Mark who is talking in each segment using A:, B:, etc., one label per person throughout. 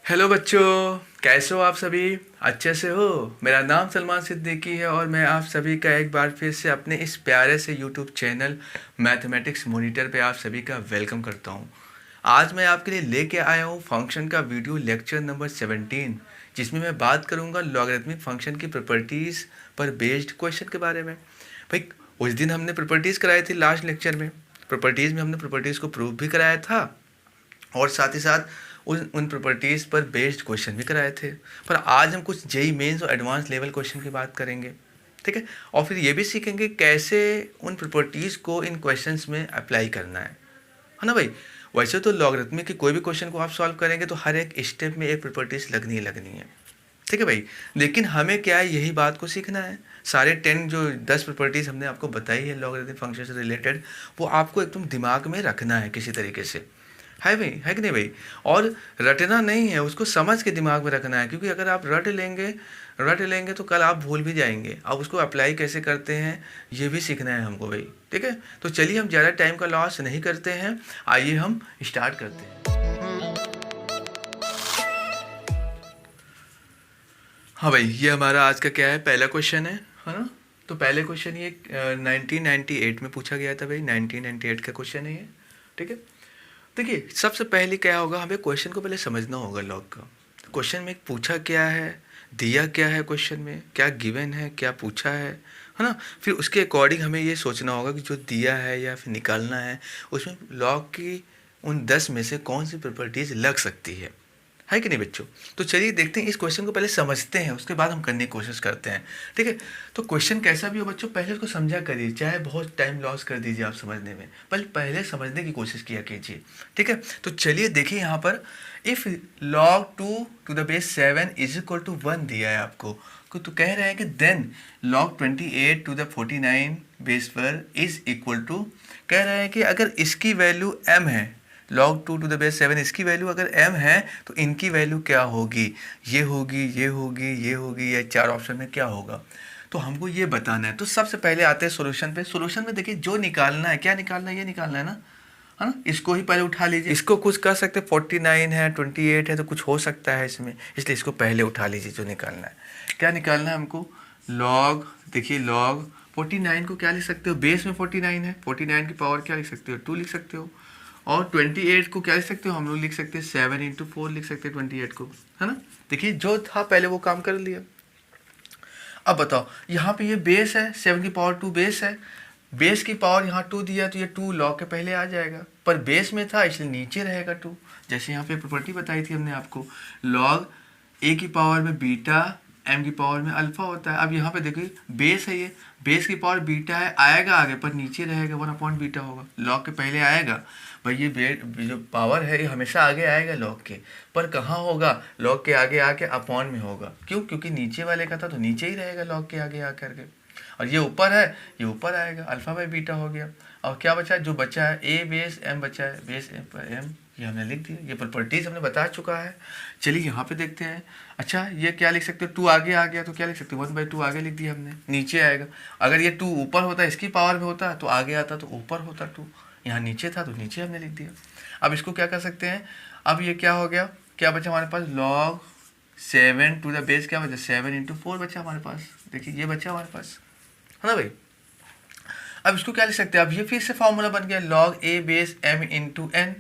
A: Hello बच्चों, कैसे हो आप सभी? अच्छे से हो? मेरा नाम सलमान सिद्दीकी है और मैं आप सभी का एक बार फिर से अपने इस प्यारे से यूट्यूब चैनल मैथमेटिक्स मॉनिटर पे आप सभी का वेलकम करता हूँ। आज मैं आपके लिए लेके आया हूँ फंक्शन का वीडियो लेक्चर नंबर 17, जिसमें मैं बात करूँगा लॉगरिथमिक फंक्शन की प्रॉपर्टीज़ पर बेस्ड क्वेश्चन के बारे में। भाई, उस दिन हमने प्रॉपर्टीज़ कराई थी लास्ट लेक्चर में। प्रॉपर्टीज़ में हमने प्रॉपर्टीज़ को प्रूव भी कराया था और साथ ही साथ उन उन प्रॉपर्टीज़ पर बेस्ड क्वेश्चन भी कराए थे। पर आज हम कुछ जेई मेंस और एडवांस लेवल क्वेश्चन की बात करेंगे, ठीक है। और फिर ये भी सीखेंगे कैसे उन प्रॉपर्टीज़ को इन क्वेश्चंस में अप्लाई करना है ना भाई। वैसे तो लॉगरिथमिक के कोई भी क्वेश्चन को आप सॉल्व करेंगे तो हर एक स्टेप में एक प्रॉपर्टीज़ लगनी ही लगनी है, ठीक है भाई। लेकिन हमें क्या है, यही बात को सीखना है। सारे 10 प्रॉपर्टीज़ हमने आपको बताई है लॉगरिथमिक फंक्शन से रिलेटेड, वो आपको एकदम दिमाग में रखना है किसी तरीके से, है भाई, है कि नहीं भाई। और रटना नहीं है, उसको समझ के दिमाग में रखना है, क्योंकि अगर आप रट लेंगे तो कल आप भूल भी जाएंगे। अब उसको अप्लाई कैसे करते हैं ये भी सीखना है हमको भाई, ठीक है। तो चलिए हम ज़्यादा टाइम का लॉस नहीं करते हैं, आइए हम स्टार्ट करते हैं। हाँ भाई, ये हमारा आज का क्या है, पहला क्वेश्चन है ना। तो पहले क्वेश्चन ये 1998 में पूछा गया था भाई, 1998 का क्वेश्चन है ये, ठीक है। देखिए, सबसे पहले क्या होगा, हमें क्वेश्चन को पहले समझना होगा लॉग का। क्वेश्चन में पूछा क्या है, दिया क्या है, क्वेश्चन में क्या गिवन है, क्या पूछा है ना। फिर उसके अकॉर्डिंग हमें ये सोचना होगा कि जो दिया है या फिर निकालना है, उसमें लॉग की उन 10 में से कौन सी प्रॉपर्टीज लग सकती है कि नहीं बच्चों। तो चलिए देखते हैं, इस क्वेश्चन को पहले समझते हैं, उसके बाद हम करने की कोशिश करते हैं, ठीक है। तो क्वेश्चन कैसा भी हो बच्चों, पहले उसको समझा करिए, चाहे बहुत टाइम लॉस कर दीजिए आप समझने में, पहले समझने की कोशिश किया कीजिए, ठीक है। तो चलिए देखिए, यहाँ पर if log 2 to the base 7 is equal to 1 दिया है आपको, तो कह रहे हैं कि then log 28 to the 49 base पर इज इक्वल टू, कह रहे हैं कि अगर इसकी वैल्यू m है, log 2 टू द बेस 7 इसकी वैल्यू अगर m है, तो इनकी वैल्यू क्या होगी, ये होगी, ये होगी, ये होगी, ये 4 ऑप्शन में क्या होगा, तो हमको ये बताना है। तो सबसे पहले आते हैं सॉल्यूशन पे। सॉल्यूशन में देखिए, जो निकालना है, क्या निकालना है, ये निकालना है ना, है ना। इसको ही पहले उठा लीजिए, इसको कुछ कर सकते हैं, 49 है, 28 है, तो कुछ हो सकता है इसमें, इसलिए इसको पहले उठा लीजिए। जो निकालना है, क्या निकालना है हमको, लॉग, देखिए लॉग 49 को क्या लिख सकते हो, बेस में 49 है, 49 की पावर क्या लिख सकते हो, 2 लिख सकते हो। और 28 को क्या लिख सकते हो, हम लोग लिख सकते हैं 7 इंटू 4 लिख सकते हैं 28 को, है ना। देखिए, जो था पहले वो काम कर लिया। अब बताओ, यहाँ पे ये बेस है, 7 की पावर 2 बेस है, बेस की पावर यहाँ 2 दिया, तो ये 2 लॉग के पहले आ जाएगा, पर बेस में था इसलिए नीचे रहेगा 2। जैसे यहाँ पे प्रॉपर्टी बताई थी हमने आपको, लॉग ए की पावर में बीटा, एम की पावर में अल्फा होता है। अब यहाँ पे देखिए, बेस है, ये बेस की पावर बीटा है, आएगा आगे पर नीचे रहेगा, 1/बीटा होगा, लॉग के पहले आएगा भाई। ये जो पावर है ये हमेशा आगे आएगा लॉग के, पर कहाँ होगा, लॉग के आगे आके अपॉन में होगा। क्यों? क्योंकि नीचे वाले का था तो नीचे ही रहेगा लॉग के आगे आकर के, और ये ऊपर है, ये ऊपर आएगा, अल्फा बाई बीटा हो गया। और क्या बचा है, जो बचा है ए बेस एम बचा है, बेस एम पर एम, ये हमने लिख दिया, ये प्रॉपर्टीज हमने बता चुका है। चलिए यहाँ पे देखते हैं। अच्छा, ये क्या लिख सकते हो, 2 आगे आ गया तो क्या लिख सकते हो, 1/2 आगे लिख दिया हमने, नीचे आएगा। अगर ये 2 ऊपर होता, इसकी पावर में होता तो आगे आता, तो ऊपर होता 2, यहाँ नीचे था तो नीचे हमने लिख दिया। अब इसको क्या कर सकते हैं, अब ये क्या हो गया, क्या बचा हमारे पास, लॉग 7 टू द बेस क्या बचा, 7 इंटू 4 बचा हमारे पास। देखिए ये बचा हमारे पास, है ना भाई। अब इसको क्या लिख सकते हैं, अब ये फिर से फॉर्मूला बन गया, log A base M into N.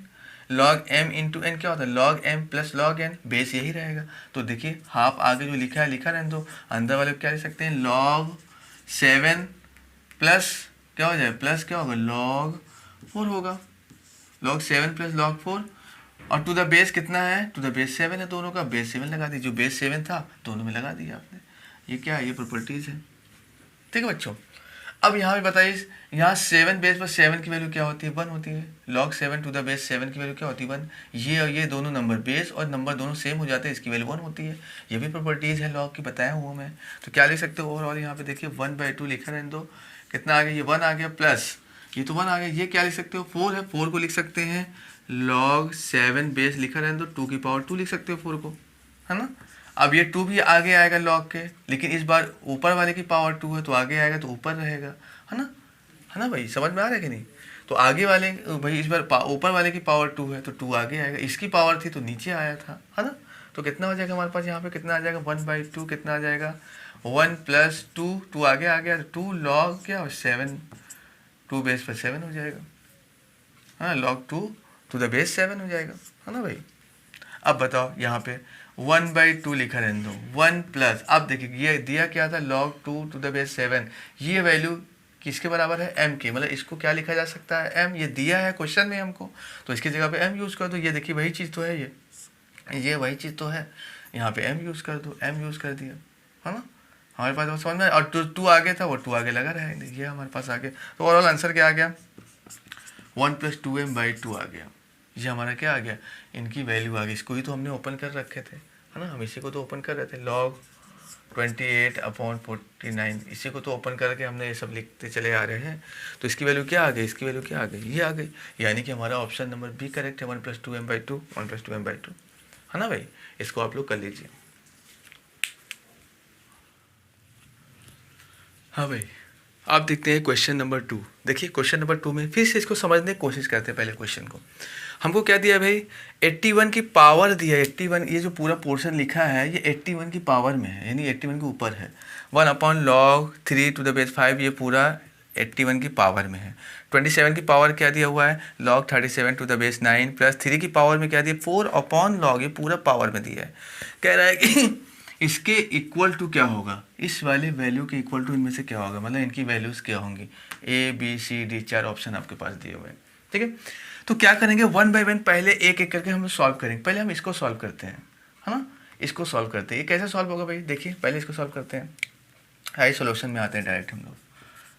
A: Log M into N क्या होता है, log M plus log N, base यही रहेगा। तो देखिए, हाफ आगे जो लिखा है लिखा रहने दो, अंदर वाले क्या लिख सकते हैं, लॉग 7 प्लस क्या हो जाए, प्लस क्या होगा, लॉग 4 होगा, लॉग 7 प्लस लॉग 4। और टू द बेस कितना है, टू द बेस 7 है, दोनों का बेस 7 लगा दी, जो बेस 7 था दोनों में लगा दिया आपने। ये क्या है, ये प्रॉपर्टीज है, ठीक है बच्चों। अब यहाँ भी बताइए, यहाँ 7 बेस पर 7 की वैल्यू क्या होती है, 1 होती है। लॉग 7 टू द बेस 7 की वैल्यू क्या होती है, 1। ये और ये दोनों नंबर, बेस और नंबर दोनों सेम हो जाते हैं, इसकी वैल्यू 1 होती है। ये भी प्रॉपर्टीज़ है लॉग की, बताया हुआ मैं। तो क्या लिख सकते हो ओवरऑल, यहाँ पे देखिए 1/2 लिखा रहने दो, कितना आ गया, ये 1 आ गया, प्लस ये तो 1 आ गया। ये क्या लिख सकते हो, 4 है, 4 को लिख सकते हैं लॉग 7 बेस लिखा रहने दो, 2 की पावर 2 लिख सकते हो 4 को, है ना। अब ये 2 भी आगे आएगा लॉग के, लेकिन इस बार ऊपर वाले की पावर 2 है तो आगे आएगा, तो ऊपर रहेगा, है ना भाई, समझ में आ रहा है कि नहीं। तो आगे वाले भाई, इस बार ऊपर वाले की पावर 2 है तो 2 आगे आएगा, इसकी पावर थी तो नीचे आया था, है ना। तो कितना हो जाएगा हमारे पास यहाँ पे, कितना आ जाएगा 1/2, कितना आ जाएगा 1 + 2, 2 आगे आ गया, 2 log क्या 7, 2 बेस पर 7 हो जाएगा, हाँ log 2 to the base 7 हो जाएगा, है ना भाई। अब बताओ यहाँ पे 1/2 लिखा रहने दो, 1 प्लस, अब देखिए ये दिया क्या था log 2 to the base 7, ये वैल्यू किसके बराबर है, m की, मतलब इसको क्या लिखा जा सकता है m, ये दिया है क्वेश्चन में हमको, तो इसकी जगह पे m यूज़ कर दो। ये देखिए वही चीज़ तो है, ये वही चीज़ तो है, यहाँ पे m यूज़ कर दो, m यूज़ कर दिया, है ना। हमारे पास वो समझ में, और 2 आगे था, वो 2 आगे लगा रहेगा, ये हमारे पास आ गया। तो ओवरऑल आंसर क्या आ गया, 1 + 2m/2 आ गया। ये हमारा क्या आ गया, इनकी वैल्यू आ गई। इसको ही तो हमने ओपन कर रखे थे, है ना, हम इसी को तो ओपन कर रहे थे, log 28/49, इसी को तो ओपन करके हमने ये सब लिखते चले आ रहे हैं। तो इसकी वैल्यू क्या आ गई, इसकी वैल्यू क्या आ गई, ये आ गई, यानी कि हमारा ऑप्शन नंबर बी करेक्ट है, 1 + 2m/2, 1 + 2m/2, है ना भाई। इसको आप लोग कर लीजिए। हाँ भाई, आप देखते हैं क्वेश्चन नंबर 2। देखिए क्वेश्चन नंबर 2 में फिर से इसको समझने की कोशिश करते हैं। पहले क्वेश्चन को हमको क्या दिया भाई, 81 की पावर दिया, 81, ये जो पूरा पोर्शन लिखा है ये 81 की पावर में है, यानी 81 के ऊपर है। 1/log 3 to the base 5, ये पूरा 81 की पावर में है। 27 की पावर क्या दिया हुआ है, log 37 to the base 9, plus 3 की पावर में क्या दिया 4/log, ये पूरा पावर में दिया है। कह रहा है कि इसके इक्वल टू क्या होगा, इस वाले वैल्यू के इक्वल टू इनमें से क्या होगा, मतलब इनकी वैल्यूज़ क्या होंगी। A B C D 4 option आपके पास दिए हुए हैं, ठीक है। तो क्या करेंगे, 1 बाय 1 पहले एक एक करके हम सॉल्व करेंगे। पहले हम इसको सॉल्व करते हैं, है ना, इसको सॉल्व करते हैं। ये कैसे सॉल्व होगा भाई, देखिए पहले इसको सॉल्व करते हैं। हाई सोल्यूशन में आते हैं डायरेक्ट हम लोग,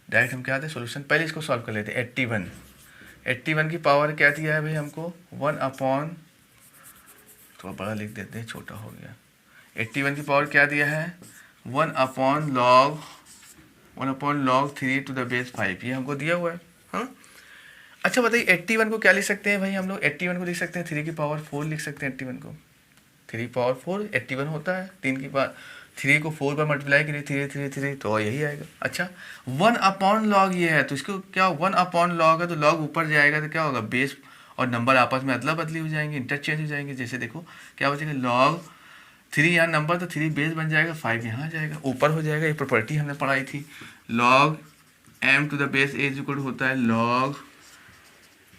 A: डायरेक्ट हम क्या आते हैं सोल्यूशन। पहले इसको सॉल्व कर लेते हैं। 81 की पावर क्या दिया है भाई हमको, 1/, थोड़ा बड़ा लिख देते हैं, छोटा हो गया। 81 की पावर क्या दिया है, 1/log 3 to the base 5, ये हमको दिया हुआ है, हाँ। अच्छा बताइए 81 को क्या लिख सकते हैं भाई हम लोग, 81 को लिख सकते हैं 3 की पावर 4 लिख सकते हैं। 81 को 3 पावर 4 81 होता है, 3 की पावर 3 को 4 पर मल्टीप्लाई करिए, 3 तो यही आएगा। अच्छा 1/log ये है, तो इसको क्या 1/log है, तो log ऊपर जाएगा तो क्या होगा, बेस और नंबर आपस में अदला बदली हो जाएंगे, इंटरचेंज हो जाएंगे। जैसे देखो क्या बचेगा, log 3 यहाँ नंबर, तो 3 बेस बन जाएगा, 5 यहाँ आ जाएगा, ऊपर हो जाएगा। ये प्रॉपर्टी हमने पढ़ाई थी, log m to the base a equal होता है log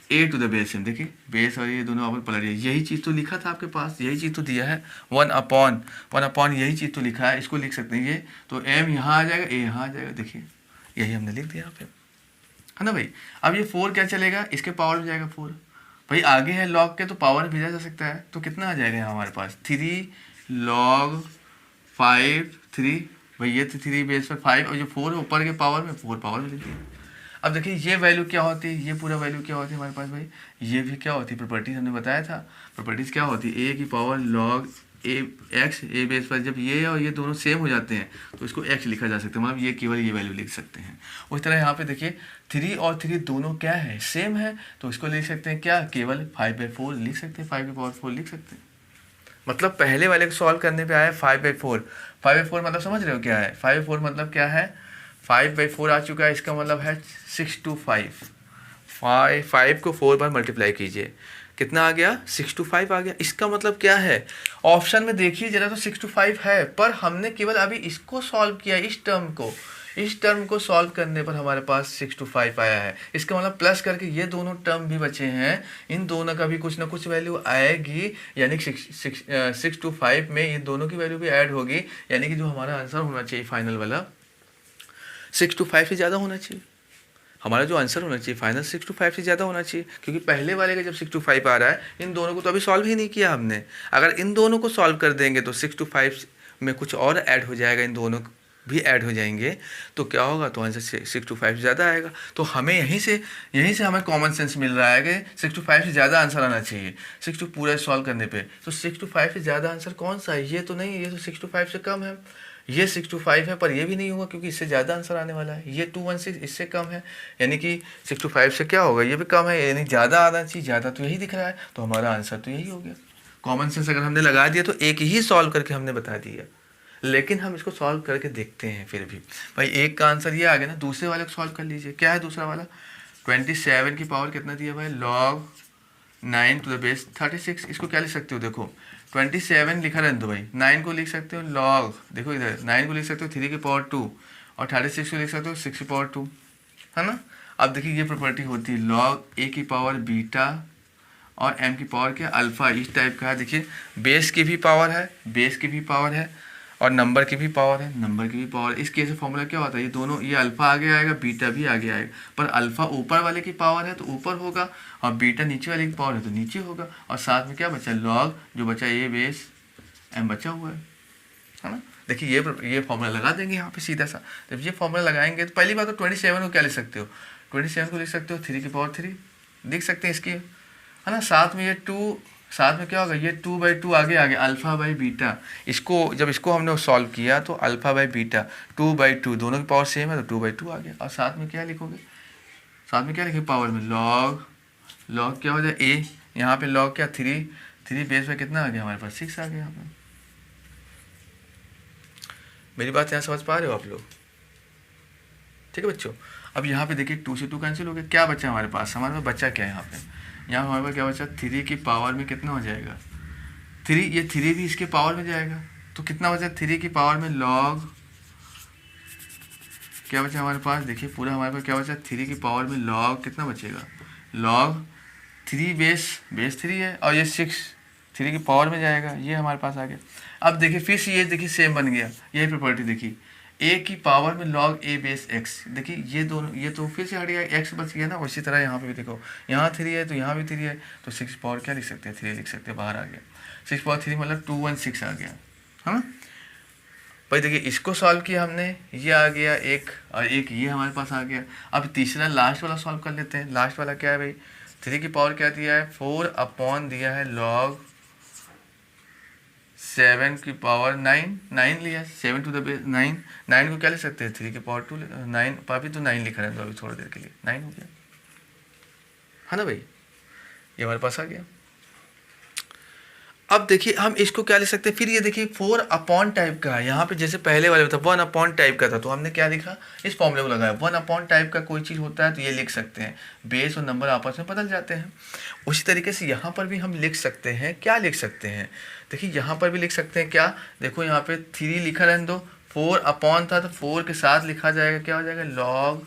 A: a to the base m। देखिए बेस और ये दोनों आपस पलट, यही चीज़ तो लिखा था आपके पास, यही चीज़ तो दिया है, 1/1 यही चीज़ तो लिखा है, इसको लिख सकते हैं। ये तो m यहाँ आ जाएगा, a यहाँ आ जाएगा, देखिए यही हमने लिख दिया यहाँ पे, है ना भाई। अब ये 4 क्या चलेगा, इसके पावर में जाएगा 4, भाई आगे है log के तो पावर में भेजा जा सकता है, तो कितना आ जाएगा यहाँ हमारे पास 3 log 5 3, भाई ये 3 बेस पर 5, और जो 4 है ऊपर के पावर में 4 पावर में लिख दिया। अब देखिए ये वैल्यू क्या होती है, ये पूरा वैल्यू क्या होती है हमारे पास भाई, ये भी क्या होती है, प्रॉपर्टीज हमने बताया था। प्रॉपर्टीज क्या होती है, a की power log x, a base पर जब ये और ये दोनों सेम हो जाते हैं तो इसको x लिखा जा सकता है, मतलब ये केवल ये वैल्यू लिख सकते हैं। उस तरह यहाँ पे देखिए 3 और 3 दोनों क्या है, सेम है, तो इसको लिख सकते हैं क्या, केवल 5/4 लिख सकते हैं, 5 की पावर 4 लिख सकते हैं। मतलब पहले वाले को सॉल्व करने पे आया 5/4, 5/4 मतलब समझ रहे हो क्या है, 5/4 मतलब क्या है, 5/4 आ चुका है, इसका मतलब है 6 to 5, 5 को 4 बार मल्टीप्लाई कीजिए, कितना आ गया 6 to 5 आ गया। इसका मतलब क्या है, ऑप्शन में देखिए जरा तो 6 to 5 है, पर हमने केवल अभी इसको सॉल्व किया, इस टर्म को सॉल्व करने पर हमारे पास 6 to 5 आया है। इसका मतलब प्लस करके ये दोनों टर्म भी बचे हैं, इन दोनों का भी कुछ ना कुछ वैल्यू आएगी, यानी 6 to 5 में इन दोनों की वैल्यू भी ऐड होगी, यानी कि जो हमारा आंसर होना चाहिए फाइनल वाला 6 to 5 से ज़्यादा होना चाहिए। हमारा जो आंसर होना चाहिए फाइनल 6 to 5 से ज़्यादा होना चाहिए, क्योंकि पहले वाले का जब 6 to 5 आ रहा है, इन दोनों को तो अभी सॉल्व ही नहीं किया हमने। अगर इन दोनों को सॉल्व कर देंगे तो 6 to 5 में कुछ और ऐड हो जाएगा, इन दोनों भी ऐड हो जाएंगे, तो क्या होगा, तो आंसर 6 to 5 से ज़्यादा आएगा। तो हमें यहीं से हमें कॉमन सेंस मिल रहा है कि 6 to 5 से ज़्यादा आंसर आना चाहिए 6 to पूरा सॉल्व करने पे। तो 6 to 5 से ज़्यादा आंसर कौन सा है, ये तो नहीं है, ये तो 6 to 5 से कम है। ये 6 to 5 है, पर ये भी नहीं होगा क्योंकि इससे ज़्यादा आंसर आने वाला है। ये 216 इससे कम है, यानी कि 6 to 5 से क्या होगा, ये भी कम है, यानी ज़्यादा आना चाहिए, ज़्यादा तो यही दिख रहा है, तो हमारा आंसर तो यही हो गया। कॉमन सेंस अगर हमने लगा दिया तो एक ही सॉल्व करके हमने बता दिया, लेकिन हम इसको सॉल्व करके देखते हैं फिर भी। भाई एक का आंसर ये आ गया ना, दूसरे वाले को सॉल्व कर लीजिए। क्या है दूसरा वाला, 27 की पावर कितना दिया भाई, log 9 to the base 36, इसको क्या लिख सकते हो, देखो 27 लिखा रहने दो भाई, 9 को लिख सकते हो लॉग, देखो इधर 9 को लिख सकते हो 3 की पावर 2 और 36 को लिख सकते हो 6 की पावर 2, है ना। अब देखिए ये प्रॉपर्टी होती है लॉग ए की पावर बीटा और एम की पावर क्या अल्फ़ा, इस टाइप का है। देखिए बेस की भी पावर है, बेस की भी पावर है और नंबर की भी पावर है, नंबर की भी पावर। इस केस में फॉर्मूला क्या होता है, ये दोनों, ये अल्फ़ा आगे आएगा, बीटा भी आगे आएगा, पर अल्फ़ा ऊपर वाले की पावर है तो ऊपर होगा और बीटा नीचे वाले की पावर है तो नीचे होगा। और साथ में क्या बचा, लॉग जो बचा ए बेस एम बचा हुआ है ना। देखिए ये फॉर्मूला लगा देंगे यहाँ पे सीधा सा। जब ये फॉर्मूला लगाएंगे तो पहली बात तो 27 को क्या लिख सकते हो, 27 को लिख सकते हो 3 की पावर 3 लिख सकते हैं इसकी, है ना। साथ में ये 2, साथ में क्या होगा, ये 2/2 आगे आगे अल्फ़ा बाई बीटा, इसको जब इसको हमने सॉल्व किया तो अल्फ़ा बाई बीटा 2/2 दोनों की पावर सेम है तो 2/2 आ गया। और साथ में क्या लिखोगे, साथ में क्या लिखोगे पावर में लॉग, लॉग क्या हो जाए ए, यहाँ पे लॉग क्या 3 बेस में कितना आ गया हमारे पास 6 आ गया यहाँ पे। मेरी बात यहाँ समझ पा रहे हो आप लोग, ठीक है बच्चों। अब यहाँ पे देखिए 2 से 2 कैंसिल हो गया, क्या बचा हमारे पास, हमारे पास बचा क्या है यहाँ पे, यहाँ हमारे पास क्या बचा 3 की पावर में कितना हो जाएगा 3, ये 3 भी इसके पावर में जाएगा तो कितना बचा 3 की पावर में लॉग, क्या बचा हमारे पास, देखिए पूरा हमारे पास क्या बचा 3 की पावर में लॉग कितना बचेगा, लॉग 3 बेस 3 है और ये 6 3 की पावर में जाएगा, ये हमारे पास आ गया। अब देखिए फिर से ये देखिए सेम बन गया, यही प्रॉपर्टी देखिए ए की पावर में लॉग ए बेस एक्स, देखिए ये दोनों, ये तो फिर से हट गया, एक्स बच गया ना। उसी तरह यहाँ पे भी देखो, यहाँ 3 है तो यहाँ भी 3 है तो 6 पावर क्या लिख सकते हैं 3 लिख सकते हैं, बाहर आ गया 6 पावर 3 मतलब 216 आ गया, है ना भाई। देखिए इसको सॉल्व किया हमने, ये आ गया एक और एक ये हमारे पास आ गया। अब तीसरा लास्ट वाला सॉल्व कर लेते हैं। लास्ट वाला क्या है भाई, 3 की पावर क्या दिया है 4 दिया है लॉग 7 की पावर 9 लिया, 7 to the base 9 को क्या लिख सकते हैं 3 की पावर 2, 9 अभी तो 9 लिखा है तो अभी थोड़ी देर के लिए 9 हो गया, है ना भाई, ये हमारे पास आ गया। अब देखिए हम इसको क्या लिख सकते हैं, फिर ये देखिए 4 अपॉन टाइप का है, यहाँ पे जैसे पहले वाले में था 1 अपॉन टाइप का था तो हमने क्या लिखा, इस फॉर्मूले को लगाया 1 अपॉन टाइप का कोई चीज़ होता है तो ये लिख सकते हैं, बेस और नंबर आपस में बदल जाते हैं। उसी तरीके से यहाँ पर भी हम लिख सकते हैं, क्या लिख सकते हैं, देखिए यहाँ पर भी लिख सकते हैं क्या, देखो यहाँ पे 3 लिखा रहने दो, 4 अपॉन था तो 4 के साथ लिखा जाएगा, क्या हो जाएगा लॉग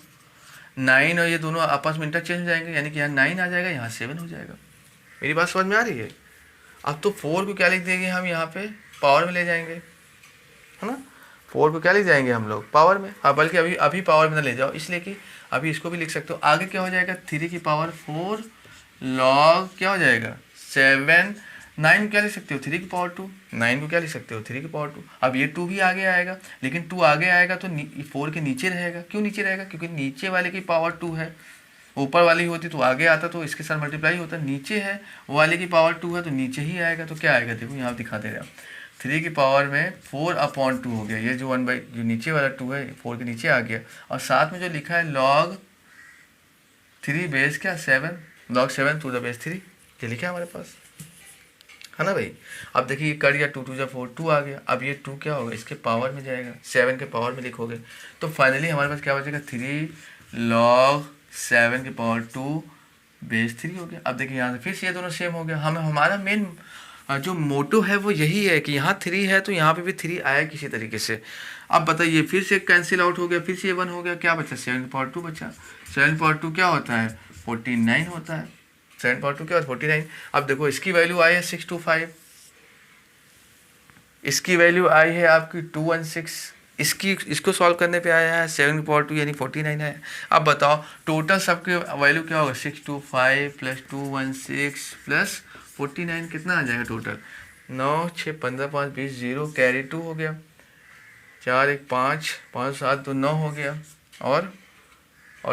A: 9 और ये दोनों आपस में इंटरचेंज हो जाएंगे, यानी कि यहाँ 9 आ जाएगा, यहाँ 7 हो जाएगा। मेरी बात समझ में आ रही है। अब तो 4 को क्या लिख देंगे हम यहाँ पे पावर में ले जाएंगे, है ना, 4 को क्या लिख जाएंगे हम लोग पावर में, हाँ बल्कि अभी पावर में ना ले जाओ, इसलिए कि अभी इसको भी लिख सकते हो। आगे क्या हो जाएगा 3 की पावर 4 लॉग क्या हो जाएगा 7, 9 को क्या लिख सकते हो 3 की पावर 2, 9 को क्या लिख सकते हो 3 की पावर 2। अब ये 2 भी आगे आएगा, लेकिन 2 आगे आएगा तो 4 के नीचे रहेगा, क्यों नीचे रहेगा, क्योंकि नीचे वाले की पावर 2 है, ऊपर वाली होती तो आगे आता तो इसके साथ मल्टीप्लाई होता, नीचे है वाले की पावर 2 है तो नीचे ही आएगा, तो क्या आएगा देखो यहाँ दिखा दे रहा 3 की पावर में 4/2 हो गया, ये जो 1 बाई जो नीचे वाला 2 है 4 के नीचे आ गया, और साथ में जो लिखा है लॉग 3 बेस क्या 7, लॉग 7 to the base 3, ये लिखा है हमारे पास, है ना भाई। अब देखिए ये कर गया 2 2 4 2 आ गया, अब ये 2 क्या होगा इसके पावर में जाएगा, 7 के पावर में लिखोगे तो फाइनली हमारे पास क्या बचेगा 3 लॉग 7 की पावर 2 बेस 3 हो गया। अब देखिए यहाँ से फिर से ये दोनों सेम हो गया, हमारा मेन जो मोटो है वो यही है कि यहाँ 3 है तो यहाँ पे भी 3 आया किसी तरीके से। अब बताइए फिर से कैंसिल आउट हो गया, फिर से ये 1 हो गया, क्या बचा 7 की पावर 2 बचा, 7 की पावर 2 क्या होता है 49 होता है, 7 पावर 2 क्या होता है 49। अब देखो इसकी वैल्यू आई है 625, इसकी वैल्यू आई है आपकी 216, इसको सॉल्व करने पे आया है 7 की पावर 2 यानी 49 है। अब बताओ टोटल सबके वैल्यू क्या होगा 625 प्लस 216 प्लस 49 कितना आ जाएगा टोटल 9 6 15 5 20 0 कैरी 2 हो गया, 4 1 5 5 7 2 9 हो गया, और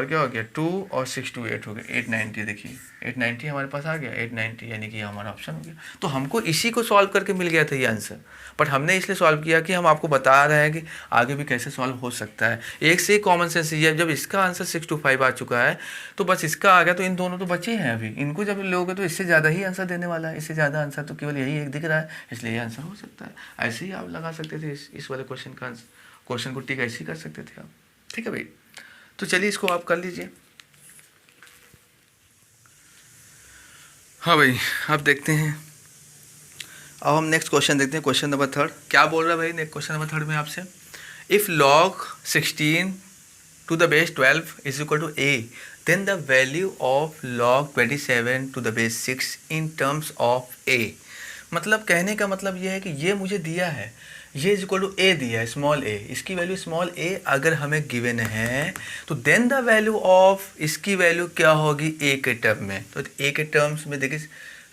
A: क्या हो गया 2 और 6 2 8 हो गया 890। देखिए 890 हमारे पास आ गया 890 यानी कि हमारा ऑप्शन हो गया। तो हमको इसी को सॉल्व करके मिल गया था ये आंसर, बट हमने इसलिए सॉल्व किया कि हम आपको बता रहे हैं कि आगे भी कैसे सॉल्व हो सकता है। एक से एक कॉमन सेंस ये, जब इसका आंसर 625 आ चुका है तो बस इसका आ गया, तो इन दोनों तो बचे हैं अभी, इनको जब लोगे तो इससे ज़्यादा ही आंसर देने वाला है, इससे ज़्यादा आंसर तो केवल यही एक दिख रहा है, इसलिए ये आंसर हो सकता है। ऐसे ही आप लगा सकते थे इस वाले क्वेश्चन को टिक ऐसे ही कर सकते थे आप, ठीक है भाई। तो चलिए इसको आप कर लीजिए। हाँ भाई, अब देखते हैं, अब हम नेक्स्ट क्वेश्चन देखते हैं। क्वेश्चन नंबर थर्ड क्या बोल रहा है भाई? नेक्स्ट क्वेश्चन नंबर थर्ड में आपसे, if log 16 to the base 12 is equal to a, then the value of log 27 to the base 6 in terms of a। मतलब कहने का मतलब ये है कि ये मुझे दिया है, ये इज इक्वल टू ए दिया है, स्मॉल ए, इसकी वैल्यू स्मॉल ए अगर हमें गिवन है तो देन द वैल्यू ऑफ इसकी वैल्यू क्या होगी ए के टर्म में। तो ए के टर्म्स में देखिए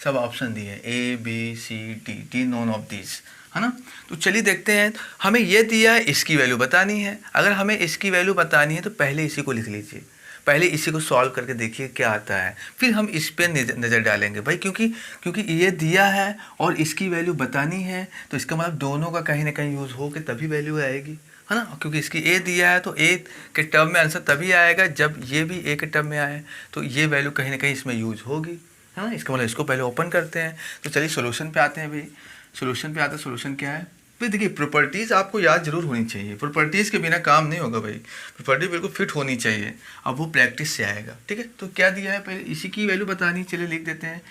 A: सब ऑप्शन दिए हैं, A B C D none of this, है ना। तो चलिए देखते हैं, हमें ये दिया है, इसकी वैल्यू बतानी है। अगर हमें इसकी वैल्यू बतानी है तो पहले इसी को लिख लीजिए, पहले इसी को सॉल्व करके देखिए क्या आता है, फिर हम इस पर नज़र डालेंगे भाई, क्योंकि ये दिया है और इसकी वैल्यू बतानी है, तो इसका मतलब दोनों का कहीं ना कहीं यूज़ हो के तभी वैल्यू आएगी, है ना। क्योंकि इसकी ए दिया है तो ए के टर्म में आंसर तभी आएगा जब ये भी ए के टर्म में आए, तो ये वैल्यू कहीं ना कहीं इसमें यूज़ होगी, है ना। इसका मतलब इसको पहले ओपन करते हैं। तो चलिए सोल्यूशन पे आते हैं भाई, सोल्यूशन पे आते हैं। सोल्यूशन क्या है भाई? देखिए प्रॉपर्टीज़ आपको याद जरूर होनी चाहिए, प्रॉपर्टीज़ के बिना काम नहीं होगा भाई, प्रॉपर्टी बिल्कुल फिट होनी चाहिए, अब वो प्रैक्टिस से आएगा, ठीक है। तो क्या दिया है, पहले इसी की वैल्यू बतानी, चलिए लिख देते हैं,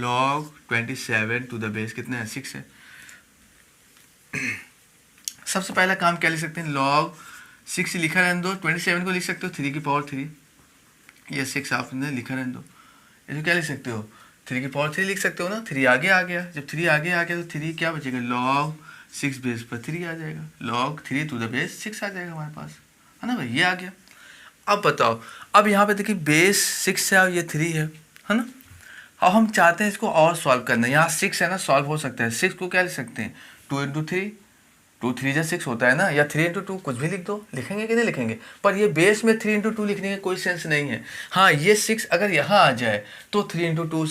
A: log 27 टू द बेस कितना है, 6 है। सबसे पहला काम क्या लिख सकते हैं, log 6 लिखा रहने दो, 27 को लिख सकते हो 3 की पावर 3, ये 6 आपने लिखा रहने दो। इसको क्या लिख सकते हो, 3 की पावर 3 लिख सकते हो ना, 3 आगे आ गया, जब 3 आगे आ गया तो 3 क्या बचेगा, log 6 बेस पर 3 आ जाएगा, log 3 टू द बेस 6 आ जाएगा हमारे पास, है ना भाई, ये आ गया। अब बताओ, अब यहाँ पे देखिए बेस 6 है और ये 3 है ना। अब हम चाहते हैं इसको और सॉल्व करना, यहाँ 6 है ना, सॉल्व हो सकता है। 6 को क्या लिख सकते हैं, 2 इंटू 3, 2 3 जा 6 होता है ना, या 3 इंटू 2 कुछ भी लिख दो, लिखेंगे कि नहीं लिखेंगे, पर ये बेस में 3 इंटू 2 लिखने का कोई सेंस नहीं है। हाँ, ये 6 अगर यहाँ आ जाए तो 3 इंटू 2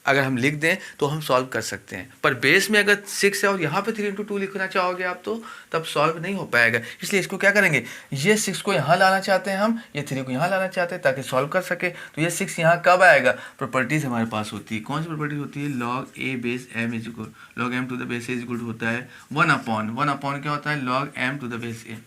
A: अगर हम लिख दें तो हम सॉल्व कर सकते हैं, पर बेस में अगर 6 है और यहाँ पे 3 इंटू 2 लिखना चाहोगे आप तो तब सॉल्व नहीं हो पाएगा। इसलिए इसको क्या करेंगे, ये 6 को यहाँ लाना चाहते हैं हम, ये 3 को यहाँ लाना चाहते हैं ताकि सॉल्व कर सके। तो ये 6 यहाँ कब आएगा, प्रॉपर्टीज हमारे पास होती है, कौन सी प्रॉपर्टी होती है, log a base m is equal, log m to the base a is equal होता है 1 अपॉन क्या होता है, log m to the base a,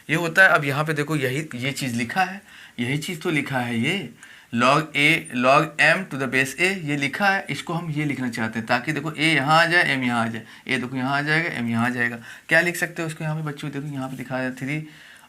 A: ये होता है। अब यहाँ पे देखो यही ये चीज़ लिखा है, यही चीज़ तो लिखा है, ये log m to the base a ये लिखा है, इसको हम ये लिखना चाहते हैं ताकि देखो a यहाँ आ जाए, m यहाँ आ जाए, a देखो यहाँ आ जाएगा, m यहाँ आ जाएगा। क्या लिख सकते हो इसको, यहाँ पे बच्चों देखो यहाँ पे दिखा है 3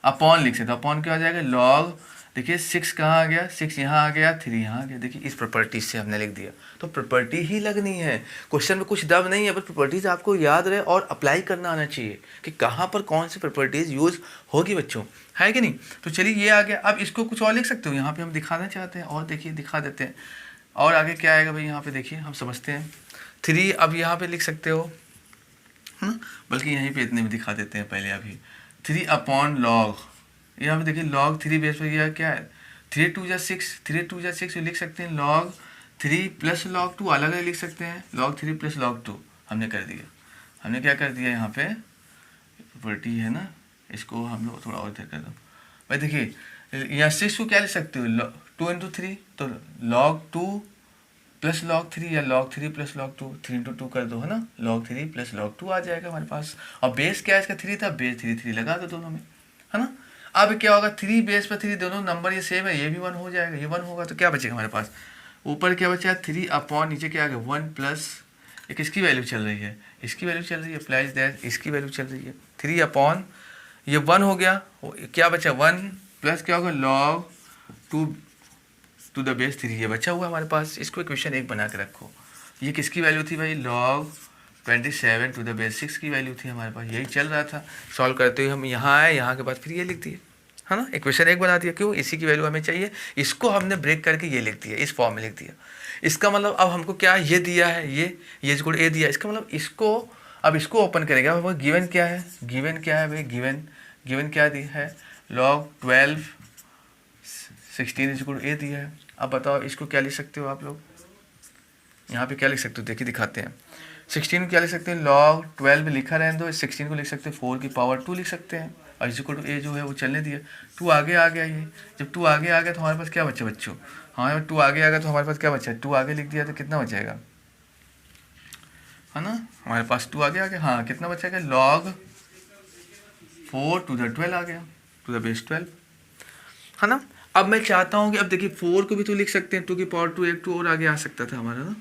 A: अपॉन लिख सकते हो, अपॉन क्या हो जाएगा, log देखिए 6 कहाँ आ गया, 6 यहाँ आ गया, 3 यहाँ आ गया। देखिए इस प्रॉपर्टी से हमने लिख दिया, तो प्रॉपर्टी ही लगनी है, क्वेश्चन में कुछ दम नहीं है, बस प्रॉपर्टीज आपको याद रहे और अप्लाई करना आना चाहिए कि कहाँ पर कौन सी प्रॉपर्टीज यूज़ होगी बच्चों, है कि नहीं। तो चलिए ये आ गया। अब इसको कुछ और लिख सकते हो, यहाँ पे हम दिखाना चाहते हैं और देखिए दिखा देते हैं। और आगे क्या आएगा भाई, यहाँ पे देखिए हम समझते हैं 3, अब यहाँ पे लिख सकते हो, है ना, बल्कि यहीं पे इतने में दिखा देते हैं पहले अभी, 3 अपॉन log, यहाँ पे देखिए log 3 बेस पर यह क्या है, 3 2 जा 6, 3 2 जा 6 लिख सकते हैं, log 3 प्लस log 2 अलग अलग लिख सकते हैं, log 3 प्लस log 2 हमने कर दिया। हमने क्या कर दिया, यहाँ पे प्रॉपर्टी है ना, इसको हम लोग थोड़ा और इधर कर दो भाई। देखिए यहाँ 6 को क्या लिख सकते हो, 2 इंटू 3, तो log 2 प्लस log 3 या log 3 प्लस log 2, 3 इंटू 2 कर दो, है ना, log 3 प्लस log 2 आ जाएगा हमारे पास। और बेस क्या है इसका, 3 था, बेस 3 लगा दो दोनों में, है ना। अब क्या होगा, 3 बेस पर 3 दोनों नंबर ये सेम है, ये भी 1 हो जाएगा, ये 1 होगा, तो क्या बचेगा हमारे पास, ऊपर क्या बचा, 3 अपॉन नीचे क्या आ गया 1 प्लस एक इसकी वैल्यू चल रही है, इसकी वैल्यू चल रही है, अप्लाइज दैट इसकी वैल्यू चल रही है, 3 अपॉन ये 1 हो गया, क्या बचा 1 प्लस क्या होगा log 2 टू द बेस 3, ये बचा हुआ हमारे पास। इसको इक्वेशन 1 बना के रखो। ये किसकी वैल्यू थी भाई, log 27 टू द बेस 6 की वैल्यू थी हमारे पास, यही चल रहा था। सॉल्व करते हुए हम यहाँ आए, यहाँ के बाद फिर ये लिख दिए, है ना, इक्वेशन 1 बना दिया। क्यों, इसी की वैल्यू हमें चाहिए, इसको हमने ब्रेक करके ये लिख दिया, इस फॉर्म में लिख दिया। इसका मतलब अब हमको क्या ये दिया है, ये इसको ए दिया, इसका मतलब इसको अब इसको ओपन करेंगे। अब गिवन क्या है, गिवन क्या है भाई, गिवन क्या दिया है, log 12 16 इसको ए दिया है। अब बताओ इसको क्या लिख सकते हो आप लोग, यहाँ पे क्या लिख सकते हो, देखिए दिखाते हैं। 16 को क्या लिख सकते हैं, log 12 में लिखा रहने दो, 16 को लिख सकते हैं 4 की पावर 2 लिख सकते हैं, और इसी को ए जो है वो चलने दिया। 2 आगे आ गया, ये जब 2 आगे आ गया तो हमारे पास क्या बचा बच्चों, हाँ 2 आगे आ गया तो हमारे पास क्या बचा, 2 आगे लिख दिया तो कितना बचेगा, है ना, हमारे पास 2 आगे आ गया, हाँ कितना बचेगा, log 4 टू द 12 आ गया, टू द बेस 12, है ना। अब मैं चाहता हूँ कि अब देखिए 4 को भी तो लिख सकते हैं, 2 की पावर 2, एक 2 और आगे आ सकता था हमारा ना,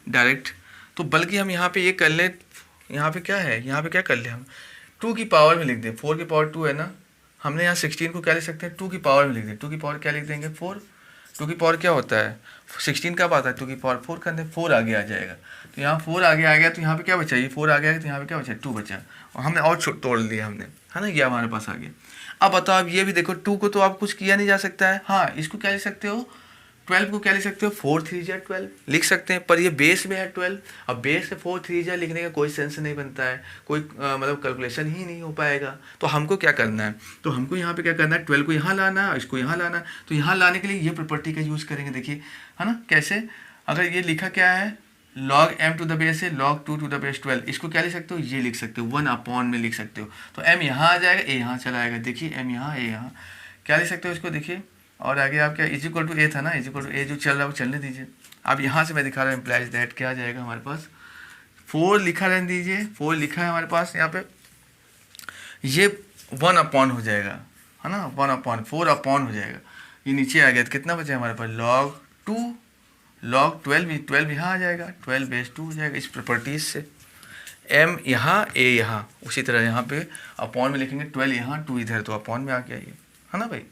A: डायरेक्ट। तो बल्कि हम यहाँ पे ये कर लें, यहाँ पे क्या है, यहाँ पे क्या कर लें हम, 2 की पावर में लिख दें, 4 की पावर 2 है ना, हमने यहाँ 16 को क्या लिख सकते हैं, 2 की पावर में लिख दें, 2 की पावर क्या लिख देंगे 4, 2 की पावर क्या होता है 16 कब आता है, 2 की पावर 4 कर दें, 4 आगे आ जाएगा। तो यहाँ 4 आगे आ गया, तो यहाँ पे क्या बचा, ये 4 आ गया, तो यहाँ पे क्या बचा 2 बचा, और हमने और तोड़ लिया हमने, है ना, ये हमारे पास आ गया। अब बताओ, अब ये भी देखो, 2 को तो आप कुछ किया नहीं जा सकता है, हाँ इसको क्या लिख सकते हो, 12 को क्या लिख सकते हो, 4 3 जा 12 लिख सकते हैं, पर ये बेस में है 12। अब बेस में 4 3 जा लिखने का कोई सेंस नहीं बनता है, कोई मतलब कैलकुलेशन ही नहीं हो पाएगा। तो हमको क्या करना है, तो हमको यहाँ पे क्या करना है, 12 को यहाँ लाना है, इसको यहाँ लाना है। तो यहाँ लाने के लिए ये प्रॉपर्टी का यूज़ करेंगे, देखिए, है ना, कैसे, अगर ये लिखा क्या है, log m to the base है log 2 टू द बेस 12, इसको क्या लिख सकते हो, ये लिख सकते हो, 1 अपॉन में लिख सकते हो। तो m यहाँ आ जाएगा, a यहाँ चला आएगा, देखिए m यहाँ, a यहाँ, क्या लिख सकते हो इसको, देखिए। और आगे आप क्या, इज इक्वल टू ए था ना, इज इक्वल टू ए जो चल रहा है वो चलने दीजिए। अब यहाँ से मैं दिखा रहा हूँ, इम्प्लाइज दैट क्या आ जाएगा हमारे पास, 4 लिखा रहने दीजिए, 4 लिखा है हमारे पास यहाँ पे, ये 1 अपॉन हो जाएगा, है ना, 1 अपॉन 4 अपॉन हो जाएगा, ये नीचे आ गया, तो कितना बचा हमारे पास, log 2 log 12 यहाँ आ जाएगा, 12 बेस 2 हो जाएगा इस प्रॉपर्टीज से। m यहाँ, a यहाँ, उसी तरह यहाँ पे अपॉन में लिखेंगे, 12 यहाँ, 2 इधर, तो अपॉन में आ गया ये, है ना भाई,